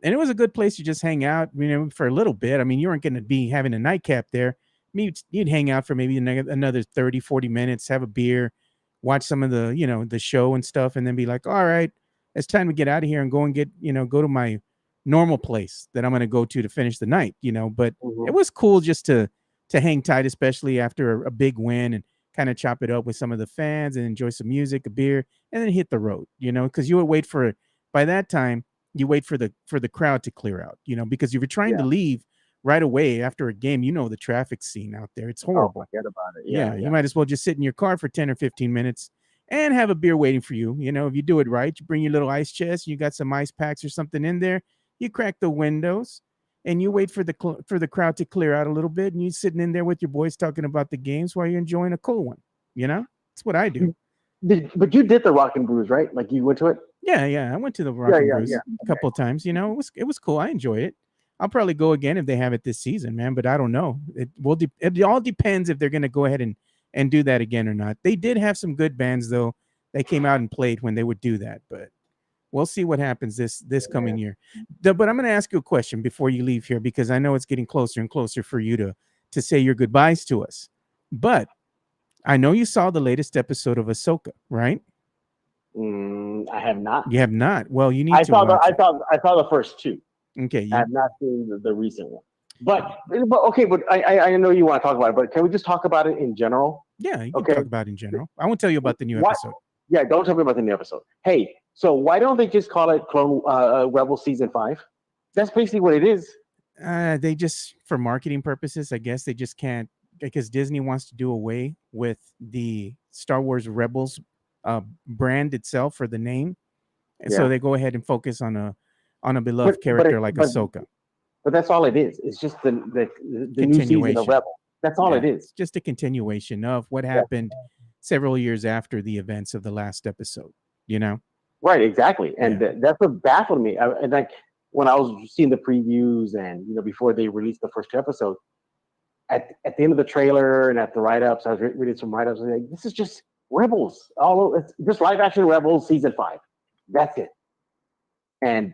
Speaker 1: And it was a good place to just hang out, for a little bit. I mean, you weren't going to be having a nightcap there. I mean, you'd hang out for maybe another 30, 40 minutes, have a beer, watch some of the, the show and stuff, and then be like, all right, it's time to get out of here and go and go to my normal place that I'm going to go to finish the night, but it was cool just to hang tight, especially after a big win, and kind of chop it up with some of the fans and enjoy some music, a beer, and then hit the road, because you would wait by that time, you wait for the crowd to clear out, because if you're trying to leave right away after a game, the traffic scene out there, it's horrible.
Speaker 2: Forget about it.
Speaker 1: Yeah, you might as well just sit in your car for 10 or 15 minutes and have a beer waiting for you. If you do it right, you bring your little ice chest, you got some ice packs or something in there, you crack the windows, and you wait for the crowd to clear out a little bit, and you're sitting in there with your boys talking about the games while you're enjoying a cold one. That's what I do.
Speaker 2: But you did the Rock and Brews, right? Like you went to it?
Speaker 1: Yeah. I went to the Rock and Brews a couple of times. It was cool. I enjoy it. I'll probably go again if they have it this season, man. But I don't know. It all depends if they're going to go ahead and do that again or not. They did have some good bands though. They came out and played when they would do that, but we'll see what happens this coming year. But I'm going to ask you a question before you leave here, because I know it's getting closer and closer for you to say your goodbyes to us. But I know you saw the latest episode of Ahsoka, right?
Speaker 2: I have not.
Speaker 1: You have not. Well, you need
Speaker 2: I
Speaker 1: to.
Speaker 2: saw the first two.
Speaker 1: Okay.
Speaker 2: I have not seen the recent one. But okay, but I know you want to talk about it, but can we just talk about it in general?
Speaker 1: Yeah, you can talk about it in general. I won't tell you about the new episode.
Speaker 2: Yeah, don't tell me about the new episode. Hey, so why don't they just call it Rebel Season 5? That's basically what it is.
Speaker 1: They just, for marketing purposes, I guess they just can't, because Disney wants to do away with the Star Wars Rebels brand itself for the name. And so they go ahead and focus on a beloved character like Ahsoka.
Speaker 2: But that's all it is. It's just the new season of Rebel. That's all it is.
Speaker 1: Just a continuation of what happened several years after the events of the last episode,
Speaker 2: Right, exactly. And that's what baffled me. And like when I was seeing the previews and, before they released the first two episodes, at the end of the trailer and at the write-ups, I was reading some write-ups, and like, this is just Rebels. It's just live action Rebels Season 5. That's it. And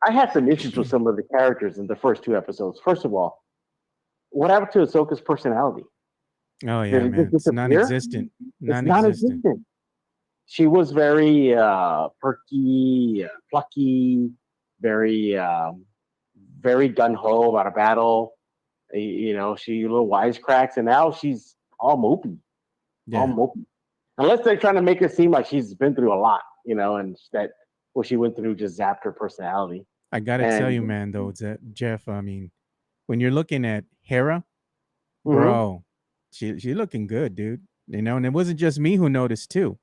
Speaker 2: I had some issues with some of the characters in the first two episodes. First of all, what happened to Ahsoka's personality?
Speaker 1: Oh, yeah, man. It's non-existent.
Speaker 2: Non-existent. She was very perky, plucky, very very gung-ho about a battle. She little wisecracks, and now she's all mopey. All mopey. Unless they're trying to make it seem like she's been through a lot, and that what she went through just zapped her personality.
Speaker 1: I gotta tell you, man, though, Jeff, I mean, when you're looking at Hera, bro, she looking good, dude. And it wasn't just me who noticed too.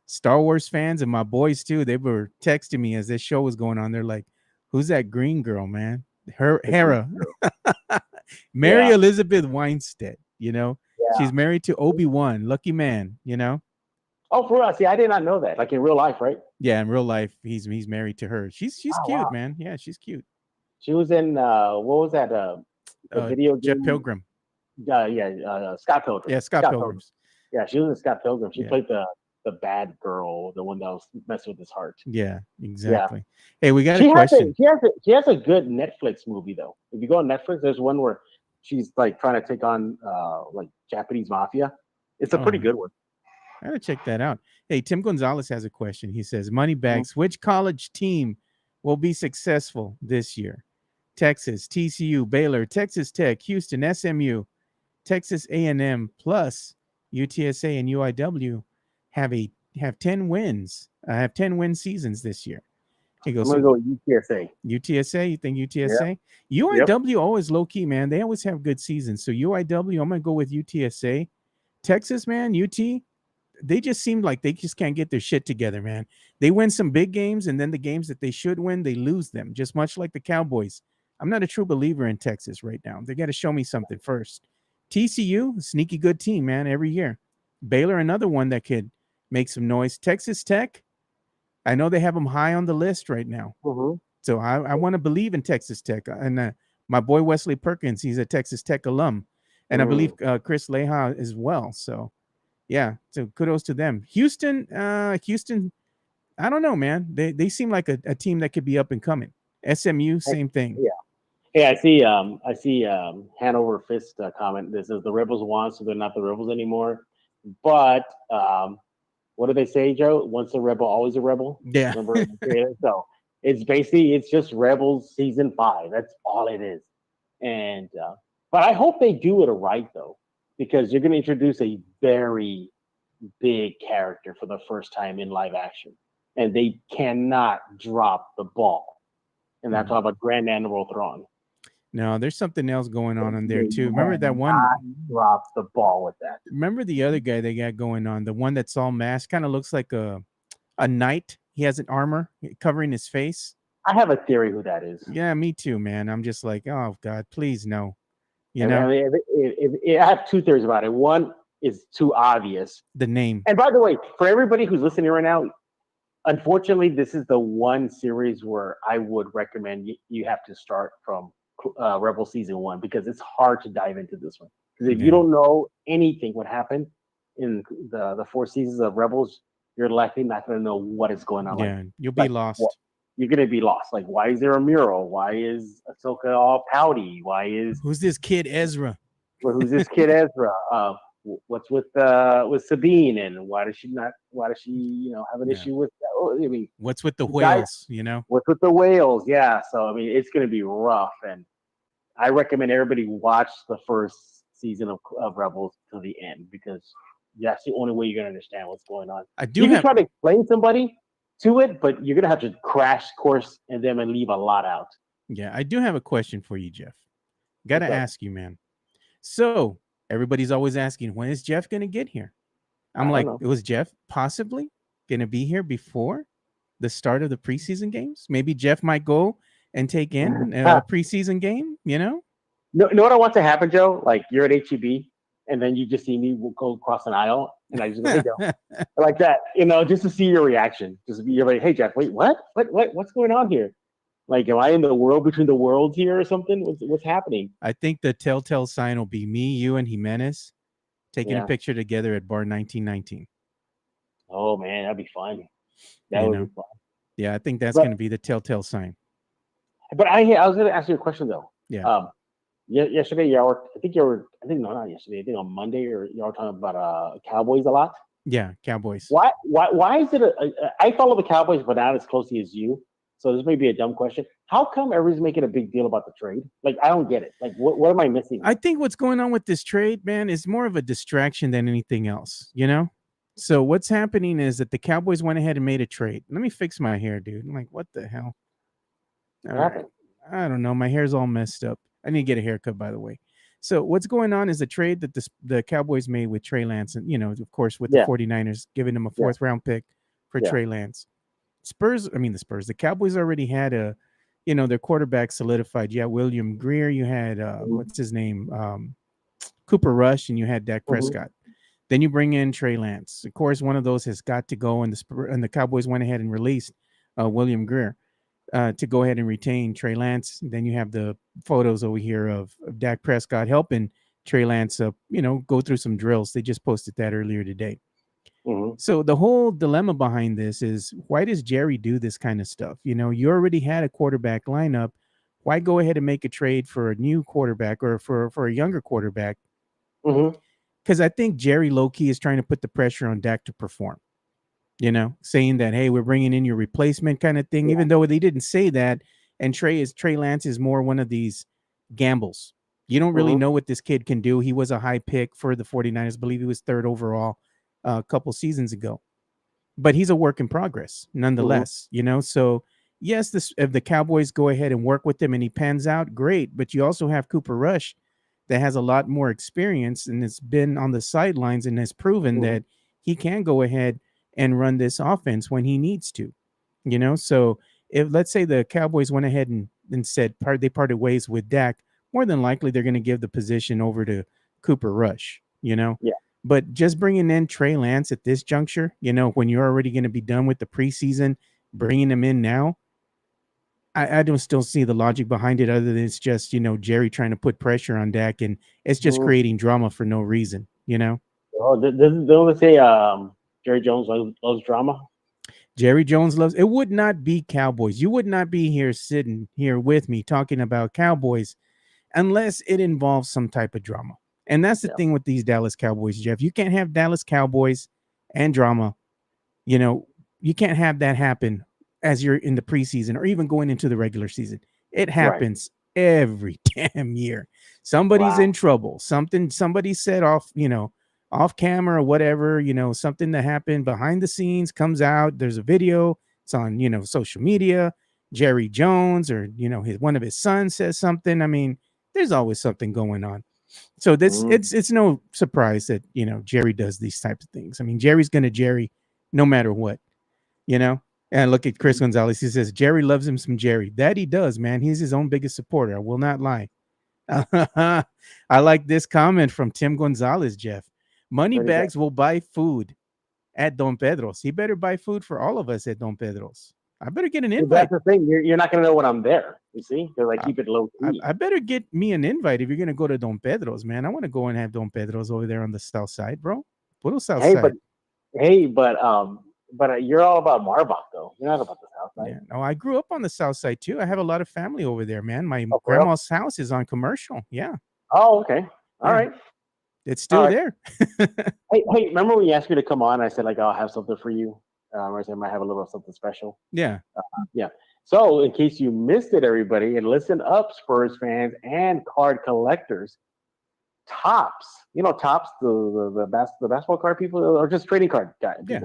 Speaker 1: Star Wars fans and my boys too, they were texting me as this show was going on. They're like, "Who's that green girl, man? Hera, Mary Elizabeth Winstead. She's married to Obi-Wan, lucky man.
Speaker 2: Oh, for us, see, I did not know that. Like in real life, right?
Speaker 1: Yeah, in real life, he's married to her. She's cute,
Speaker 2: wow.
Speaker 1: man. Yeah, she's cute.
Speaker 2: She was in what was that? The video
Speaker 1: Jeff
Speaker 2: game?
Speaker 1: Pilgrim.
Speaker 2: Scott Pilgrim.
Speaker 1: Yeah, Scott Pilgrim.
Speaker 2: Yeah, she was in Scott Pilgrim. She played the bad girl, the one that was messing with his heart.
Speaker 1: Yeah, exactly. Yeah. Hey, we got a question.
Speaker 2: She has a good Netflix movie though. If you go on Netflix, there's one where she's like trying to take on like Japanese mafia. It's a pretty good one.
Speaker 1: I gotta check that out. Hey, Tim Gonzalez has a question. He says, Moneybags, which college team will be successful this year? Texas, TCU, Baylor, Texas Tech, Houston, SMU, Texas A&M, plus UTSA and UIW have 10 wins. Have 10 win seasons this year. He goes,
Speaker 2: I'm gonna go with UTSA.
Speaker 1: UTSA, you think UTSA? Yep. UIW always low key, man. They always have good seasons. So UIW, I'm gonna go with UTSA. Texas, man, UT. They just seem like they just can't get their shit together, man. They win some big games, and then the games that they should win, they lose them, just much like the Cowboys. I'm not a true believer in Texas right now. They got to show me something first. TCU, sneaky good team, man, every year. Baylor, another one that could make some noise. Texas Tech, I know they have them high on the list right now.
Speaker 2: Mm-hmm.
Speaker 1: So I want to believe in Texas Tech. And my boy Wesley Perkins, he's a Texas Tech alum. And I believe Chris Leha as well. So, yeah, so kudos to them. Houston, I don't know, man. They seem like a team that could be up and coming. SMU, same thing.
Speaker 2: Yeah. Hey, I see Hanover Fist comment. This is the Rebels won, so they're not the Rebels anymore. But what do they say, Joe? Once a rebel, always a rebel.
Speaker 1: Yeah.
Speaker 2: Remember? So it's just Rebels season 5. That's all it is. And but I hope they do it right though, because you're going to introduce a very big character for the first time in live action, and they cannot drop the ball. And that's all about Grand Admiral Thrawn.
Speaker 1: No, there's something else going on in there too. Remember that one?
Speaker 2: Drops the ball with that.
Speaker 1: Remember the other guy they got going on, the one that's all masked, kind of looks like a knight. He has an armor covering his face.
Speaker 2: I have a theory who that is.
Speaker 1: Yeah, me too, man. I'm just like, oh God, please no.
Speaker 2: I have two theories about it. One is too obvious.
Speaker 1: The name.
Speaker 2: And by the way, for everybody who's listening right now, unfortunately, this is the one series where I would recommend you have to start from Rebel season 1, because it's hard to dive into this one. Because if you don't know anything what happened in the 4 seasons of Rebels, you're likely not going to know what is going on.
Speaker 1: Yeah, you'll be lost.
Speaker 2: You're going to be lost. Like, why is there a mural? Why is Ahsoka all pouty? Who's
Speaker 1: this kid Ezra?
Speaker 2: Who's this kid Ezra? What's with Sabine, and why does she have an issue with that? I mean,
Speaker 1: what's with the whales?
Speaker 2: What's with the whales? Yeah. So I mean, it's going to be rough, and I recommend everybody watch the first season of Rebels to the end, because that's the only way you're going to understand what's going on. You can try to explain somebody to it, but you're going to have to crash course in them and leave a lot out.
Speaker 1: Yeah, I do have a question for you, Jeff. Got to ask you, man. So everybody's always asking, when is Jeff going to get here? I'm like, was Jeff possibly going to be here before the start of the preseason games? Maybe Jeff might go and take in a preseason game, No,
Speaker 2: you know what I want to happen, Joe? Like, you're at HEB, and then you just see me go across an aisle, and I just go, hey, Joe. Like that, just to see your reaction. Just be like, hey, Jeff, wait, what? What's going on here? Like, am I in the world between the worlds here or something? What's happening?
Speaker 1: I think the telltale sign will be me, you, and Jimenez taking a picture together at Bar 1919.
Speaker 2: Oh, man, that'd be fun. That would be fun.
Speaker 1: Yeah, I think that's going to be the telltale sign.
Speaker 2: But I was going to ask you a question, though.
Speaker 1: Yeah.
Speaker 2: Yesterday, not yesterday. I think on Monday, y'all were talking about Cowboys a lot.
Speaker 1: Yeah, Cowboys.
Speaker 2: Why is it? I follow the Cowboys, but not as closely as you. So this may be a dumb question. How come everybody's making a big deal about the trade? Like, I don't get it. Like, what am I missing?
Speaker 1: I think what's going on with this trade, man, is more of a distraction than anything else, So what's happening is that the Cowboys went ahead and made a trade. Let me fix my hair, dude. I'm like, what the hell? All right. I don't know. My hair's all messed up. I need to get a haircut, by the way. So what's going on is the trade that the Cowboys made with Trey Lance, and, of course, with the 49ers, giving him a 4th round pick for Trey Lance. The Cowboys already had their quarterback solidified. You had William Greer, you had what's his name, Cooper Rush, and you had Dak Prescott. Then you bring in Trey Lance. Of course, one of those has got to go, and the Cowboys went ahead and released William Greer to go ahead and retain Trey Lance. Then you have the photos over here of Dak Prescott helping Trey Lance go through some drills. They just posted that earlier today. So the whole dilemma behind this is, why does Jerry do this kind of stuff? You already had a quarterback lineup. Why go ahead and make a trade for a new quarterback or for a younger quarterback? Because I think Jerry low-key is trying to put the pressure on Dak to perform, saying that, hey, we're bringing in your replacement kind of thing, even though they didn't say that. And Trey Lance is more one of these gambles. You don't really know what this kid can do. He was a high pick for the 49ers. I believe he was 3rd overall a couple seasons ago, but he's a work in progress nonetheless, so yes, if the Cowboys go ahead and work with him and he pans out, great. But you also have Cooper Rush that has a lot more experience and has been on the sidelines and has proven that he can go ahead and run this offense when he needs to, so if, let's say, the Cowboys went ahead and said they parted ways with Dak, more than likely they're going to give the position over to Cooper Rush, But just bringing in Trey Lance at this juncture, when you're already going to be done with the preseason, bringing him in now, I don't still see the logic behind it, other than it's just, Jerry trying to put pressure on Dak, and it's just creating drama for no reason,
Speaker 2: Oh, don't they say Jerry Jones loves drama?
Speaker 1: Jerry Jones loves it. Would not be Cowboys. You would not be here sitting here with me talking about Cowboys unless it involves some type of drama. And that's the thing with these Dallas Cowboys, Jeff. You can't have Dallas Cowboys and drama. You can't have that happen as you're in the preseason or even going into the regular season. It happens every damn year. Somebody's in trouble. Somebody said off camera or whatever, something that happened behind the scenes comes out. There's a video. It's on, social media. Jerry Jones or, one of his sons says something. I mean, there's always something going on. So this it's no surprise that Jerry does these types of things. I mean, Jerry's gonna Jerry no matter what, And look at Chris Gonzalez. He says Jerry loves him some Jerry. That he does, man. He's his own biggest supporter. I will not lie. I like this comment from Tim Gonzalez, Jeff. Moneybags will buy food at Don Pedro's. He better buy food for all of us at Don Pedro's. I better get an invite.
Speaker 2: That's the thing. You're not going to know when I'm there. You see? They're like, keep it low key.
Speaker 1: I better get me an invite if you're going to go to Don Pedro's, man. I want to go and have Don Pedro's over there on the south side, bro. Puro south side.
Speaker 2: But you're all about Marbach, though. You're not about the south side.
Speaker 1: Yeah. No, I grew up on the south side, too. I have a lot of family over there, man. My grandma's house is on Commercial. Yeah.
Speaker 2: Oh, okay. All right.
Speaker 1: It's still there.
Speaker 2: hey, remember when you asked me to come on? I said, I'll have something for you. Or I said, I might have a little something special.
Speaker 1: Yeah.
Speaker 2: Yeah. So in case you missed it, everybody, and listen up, Spurs fans and card collectors, Topps, Topps, the basketball card people, or just trading card guys. Yeah.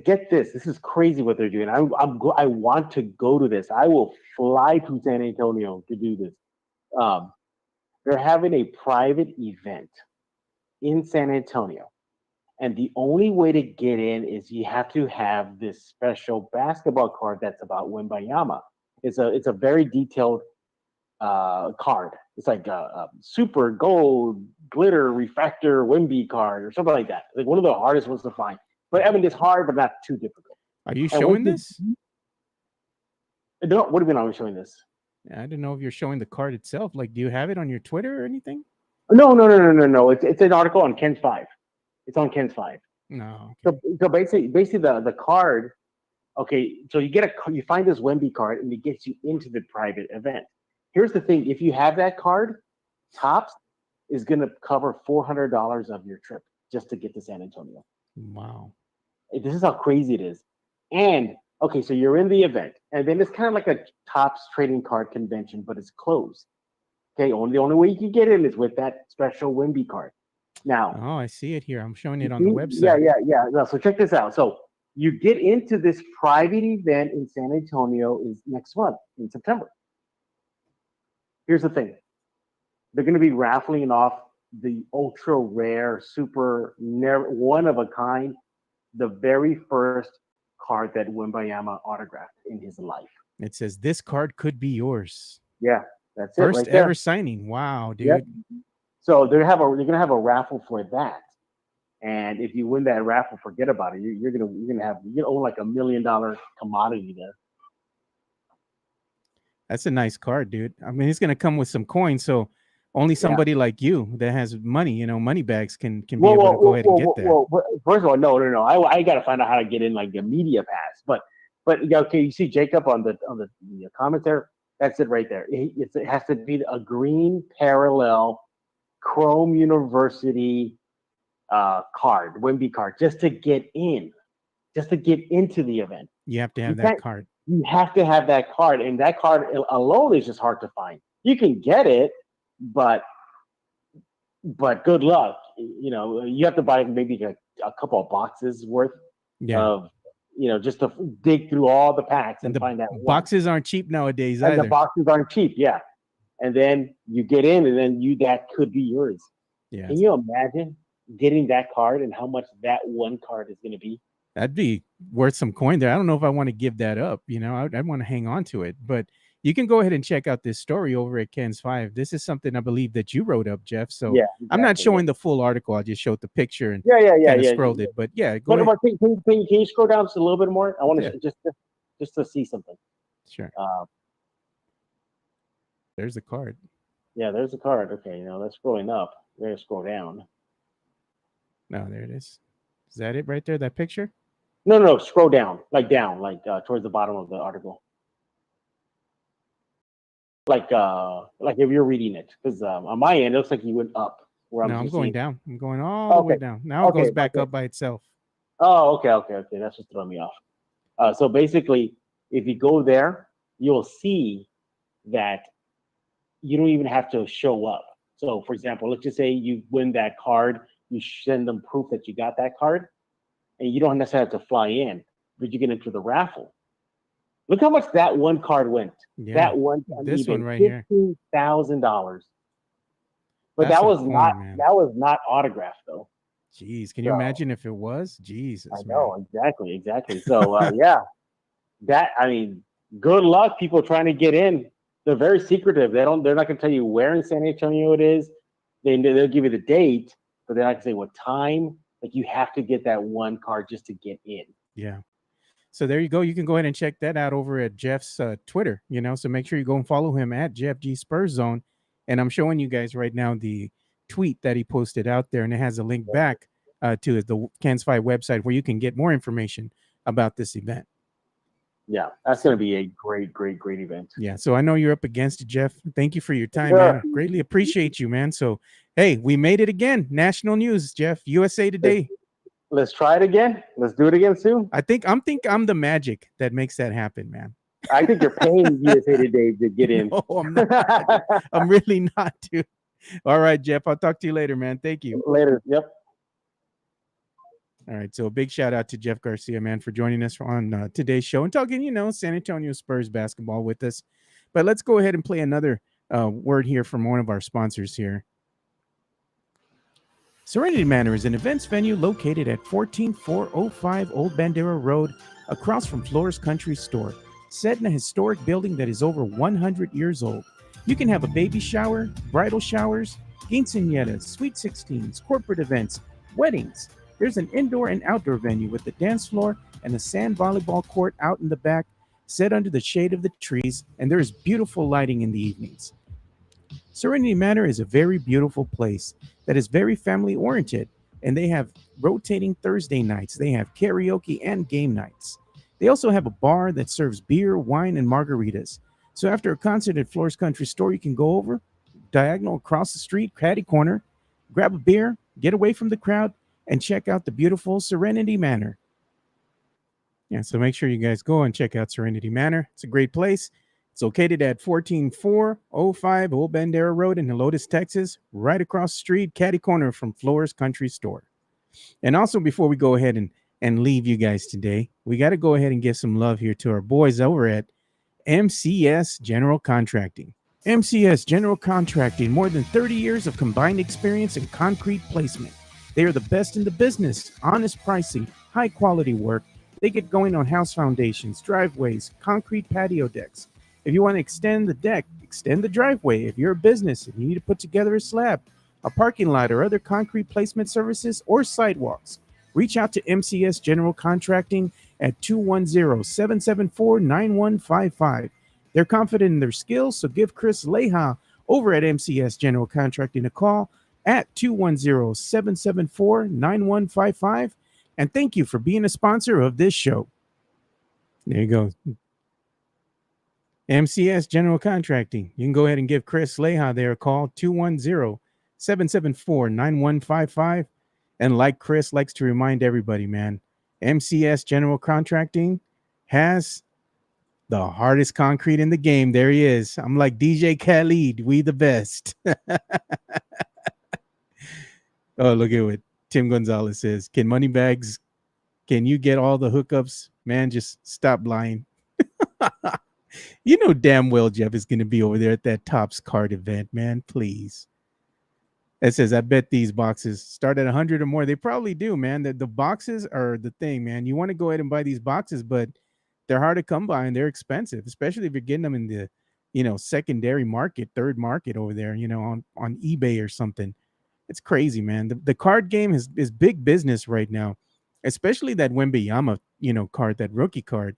Speaker 2: Get this. This is crazy what they're doing. I want to go to this. I will fly to San Antonio to do this. They're having a private event in San Antonio. And the only way to get in is you have to have this special basketball card that's about Wembanyama. It's a very detailed card. It's like a super gold glitter refractor Wemby card or something like that. Like one of the hardest ones to find. But I mean, it's hard, but not too difficult.
Speaker 1: Are you showing this?
Speaker 2: No, what do you mean I'm showing this?
Speaker 1: I didn't know if you're showing the card itself. Like, do you have it on your Twitter or anything?
Speaker 2: No. It's an article on Ken's 5. It's on Ken's 5.
Speaker 1: No.
Speaker 2: Okay. So basically the card. Okay, so you find this Wemby card and it gets you into the private event. Here's the thing: if you have that card, Topps is going to cover $400 of your trip just to get to San Antonio.
Speaker 1: Wow.
Speaker 2: This is how crazy it is. And okay, so you're in the event, and then it's kind of like a Topps trading card convention, but it's closed. Okay, the only way you can get in is with that special Wemby card. Now,
Speaker 1: I see it here. I'm showing it on the website.
Speaker 2: Yeah. No, so check this out. So you get into this private event in San Antonio is next month in September. Here's the thing. They're going to be raffling off the ultra rare, super one of a kind the very first card that Wembanyama autographed in his life.
Speaker 1: It says this card could be yours.
Speaker 2: Yeah, that's
Speaker 1: first
Speaker 2: it. First ever
Speaker 1: signing. Wow, dude.
Speaker 2: Yep. So they're gonna have a raffle for that. And if you win that raffle, forget about it. You're gonna own like $1 million commodity there.
Speaker 1: That's a nice card, dude. I mean, it's gonna come with some coins, so only somebody like you that has money, money bags can be able to go ahead and get there.
Speaker 2: Well, first of all, no. I got to find out how to get in like the media pass. But okay, you see Jacob on the comments there. That's it right there. It has to be a green parallel Chrome University card, Wemby card, just to get in, just to get into the event.
Speaker 1: You have to have that card.
Speaker 2: You have to have that card, and that card alone is just hard to find. You can get it, but good luck. You have to buy maybe a couple of boxes worth of, just to dig through all the packs and find that
Speaker 1: boxes aren't cheap nowadays
Speaker 2: and
Speaker 1: either.
Speaker 2: The boxes aren't cheap, yeah. And then you get in, and then that could be yours.
Speaker 1: Yeah.
Speaker 2: Can you imagine getting that card and how much that one card is going to be?
Speaker 1: That'd be worth some coin there. I don't know if I want to give that up. I'd want to hang on to it. But you can go ahead and check out this story over at Ken's 5. This is something I believe that you wrote up, Jeff. So yeah, exactly. I'm not showing the full article. I just showed the picture and scrolled it. But yeah, go ahead.
Speaker 2: Can you scroll down just a little bit more? I want to just to see something.
Speaker 1: Sure. There's the card.
Speaker 2: Yeah, there's the card. Okay, that's scrolling up. There, scroll down.
Speaker 1: No, there it is. Is that it right there? That picture?
Speaker 2: No, scroll down, like towards the bottom of the article. Like if you're reading it, because on my end it looks like you went up.
Speaker 1: I'm going down. I'm going all the way down. Now it goes back up by itself.
Speaker 2: Oh, okay. That's just throwing me off. So basically, if you go there, you'll see that you don't even have to show up. So, for example, let's just say you win that card, you send them proof that you got that card, and you don't necessarily have to fly in, but you get into the raffle. Look how much that one card went.
Speaker 1: Yeah,
Speaker 2: that one,
Speaker 1: this one right here,
Speaker 2: $15,000. But that was not autographed though.
Speaker 1: Jeez, can you imagine if it was? Jesus,
Speaker 2: I know, exactly. So good luck, people trying to get in. They're very secretive. They're not going to tell you where in San Antonio it is. They'll give you the date, but they're not going to say what time. Like, you have to get that one card just to get in.
Speaker 1: Yeah. So there you go. You can go ahead and check that out over at Jeff's Twitter, so make sure you go and follow him at Jeff G Spurs Zone. And I'm showing you guys right now the tweet that he posted out there, and it has a link back to the Ken's 5 website where you can get more information about this event.
Speaker 2: Yeah, that's going to be a great event.
Speaker 1: Yeah, so I know you're up against it, Jeff. Thank you for your time, man. Greatly appreciate you, man. So, hey, we made it again. National news, Jeff. USA Today.
Speaker 2: Let's try it again. Let's do it again soon.
Speaker 1: I think I'm the magic that makes that happen, man.
Speaker 2: I think you're paying USA Today to get in.
Speaker 1: No, I'm not. I'm really not, dude. All right, Jeff. I'll talk to you later, man. Thank you.
Speaker 2: Later. Yep.
Speaker 1: All right, so a big shout out to Jeff Garcia, man, for joining us on today's show and talking, San Antonio Spurs basketball with us. But let's go ahead and play another word here from one of our sponsors here. Serenity Manor is an events venue located at 14405 Old Bandera Road, across from Flores Country Store, set in a historic building that is over 100 years old. You can have a baby shower, bridal showers, quinceañeras, sweet 16s, corporate events, weddings. There's an indoor and outdoor venue with a dance floor and a sand volleyball court out in the back, set under the shade of the trees, and there is beautiful lighting in the evenings. Serenity Manor is a very beautiful place that is very family-oriented, and they have rotating Thursday nights. They have karaoke and game nights. They also have a bar that serves beer, wine, and margaritas. So after a concert at Flores Country Store, you can go over, diagonal across the street, catty corner, grab a beer, get away from the crowd, and check out the beautiful Serenity Manor. Yeah, so make sure you guys go and check out Serenity Manor. It's a great place. It's located at 14405 Old Bandera Road in Helotes, Texas, right across the street, catty corner from Flores Country Store. And also, before we go ahead and leave you guys today, we got to go ahead and give some love here to our boys over at MCS General Contracting. MCS General Contracting, more than 30 years of combined experience in concrete placement. They are the best in the business. Honest pricing, high quality work. They get going on house foundations, driveways, concrete patio decks. If you want to extend the deck, extend the driveway. If you're a business and you need to put together a slab, a parking lot, or other concrete placement services or sidewalks, reach out to MCS General Contracting at 210-774-9155. They're confident in their skills, so give Chris Leha over at MCS General Contracting a call at 210-774-9155. And thank you for being a sponsor of this show. There you go. MCS General Contracting. You can go ahead and give Chris Leha there a call, 210-774-9155. And like Chris likes to remind everybody, man, MCS General Contracting has the hardest concrete in the game. There he is. I'm like DJ Khaled. We the best. Oh, look at what Tim Gonzalez says. Can Moneybags, can you get all the hookups? Man, just stop lying. You know damn well Jeff is going to be over there at that Topps card event, man. Please. It says, I bet these boxes start at 100 or more. They probably do, man. The boxes are the thing, man. You want to go ahead and buy these boxes, but they're hard to come by and they're expensive, especially if you're getting them in the, secondary market, third market over there, on eBay or something. It's crazy, man. The card game is big business right now, especially that Wembanyama, card, that rookie card.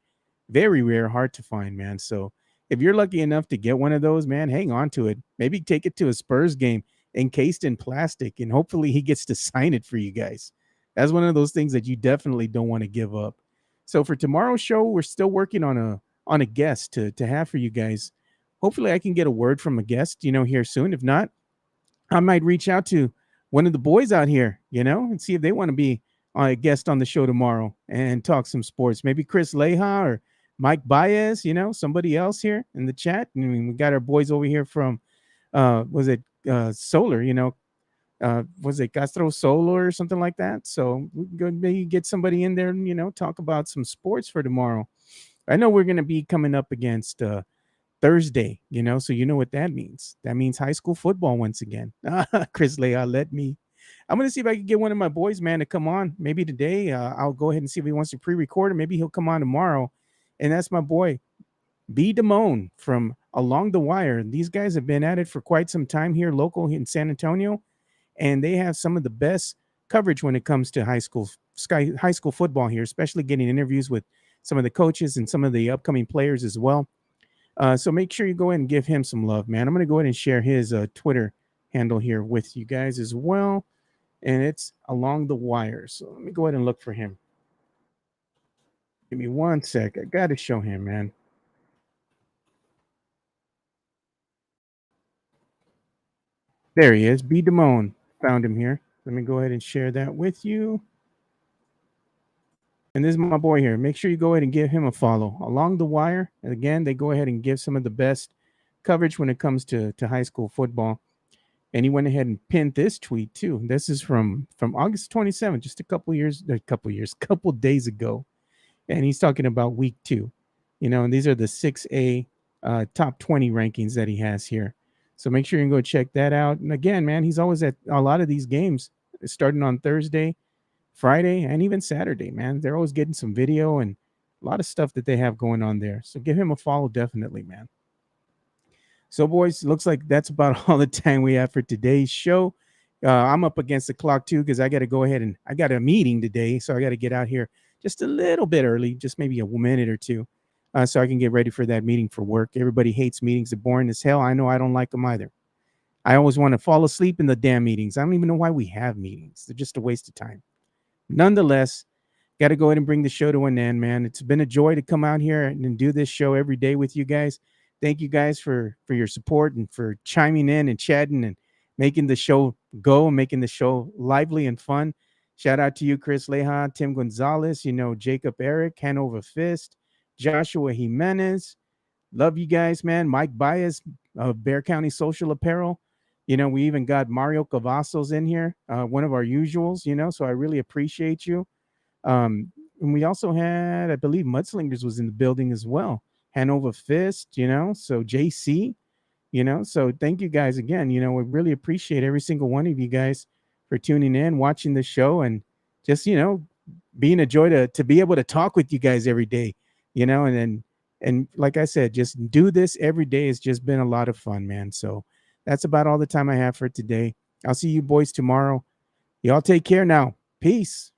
Speaker 1: Very rare, hard to find, man. So if you're lucky enough to get one of those, man, hang on to it. Maybe take it to a Spurs game encased in plastic, and hopefully he gets to sign it for you guys. That's one of those things that you definitely don't want to give up. So for tomorrow's show, we're still working on a guest to have for you guys. Hopefully I can get a word from a guest, here soon. If not, I might reach out to one of the boys out here, and see if they want to be a guest on the show tomorrow and talk some sports. Maybe Chris Leha or Mike Baez, somebody else here in the chat. I mean, we got our boys over here from, Solar, was it Castro Solar or something like that? So we can maybe get somebody in there and, talk about some sports for tomorrow. I know we're going to be coming up against Thursday, so you know what that means. That means high school football once again. Chris Leah, I'm going to see if I can get one of my boys, man, to come on. Maybe today I'll go ahead and see if he wants to pre-record, or maybe he'll come on tomorrow. And that's my boy, B. Damone from Along the Wire. These guys have been at it for quite some time here, local in San Antonio, and they have some of the best coverage when it comes to high school football here, especially getting interviews with some of the coaches and some of the upcoming players as well. So make sure you go ahead and give him some love, man. I'm going to go ahead and share his Twitter handle here with you guys as well, and it's Along the Wire. So let me go ahead and look for him. Give me 1 sec. I got to show him, man. There he is, B. Damone. Found him here. Let me go ahead and share that with you. And this is my boy here. Make sure you go ahead and give him a follow. Along the Wire. And again, they go ahead and give some of the best coverage when it comes to high school football. And he went ahead and pinned this tweet too. This is from August 27th, just a couple days ago. And he's talking about week 2. And these are the 6A top 20 rankings that he has here. So make sure you can go check that out. And again, man, he's always at a lot of these games, starting on Thursday, Friday, and even Saturday, man. They're always getting some video and a lot of stuff that they have going on there. So give him a follow, definitely, man. So, boys, looks like that's about all the time we have for today's show. I'm up against the clock, too, because I got to go ahead and I got a meeting today. So I got to get out here just a little bit early, just maybe a minute or two. So I can get ready for that meeting for work. Everybody hates meetings. They're boring as hell. I know I don't like them either. I always want to fall asleep in the damn meetings. I don't even know why we have meetings. They're just a waste of time. Nonetheless, got to go ahead and bring the show to an end, man. It's been a joy to come out here and do this show every day with you guys. Thank you guys for your support and for chiming in and chatting and making the show go, making the show lively and fun. Shout out to you, Chris Leha, Tim Gonzalez, Jacob Eric, Hanover Fist, Joshua Jimenez. Love you guys, man. Mike Baez of Bear County Social Apparel. We even got Mario Cavazos in here, one of our usuals, so I really appreciate you. And we also had, I believe, Mudslingers was in the building as well. Hanover Fist, so JC, so thank you guys again. We really appreciate every single one of you guys for tuning in, watching the show, and just, being a joy to be able to talk with you guys every day, and like I said, just do this every day. It's just been a lot of fun, man. So that's about all the time I have for today. I'll see you boys tomorrow. Y'all take care now. Peace.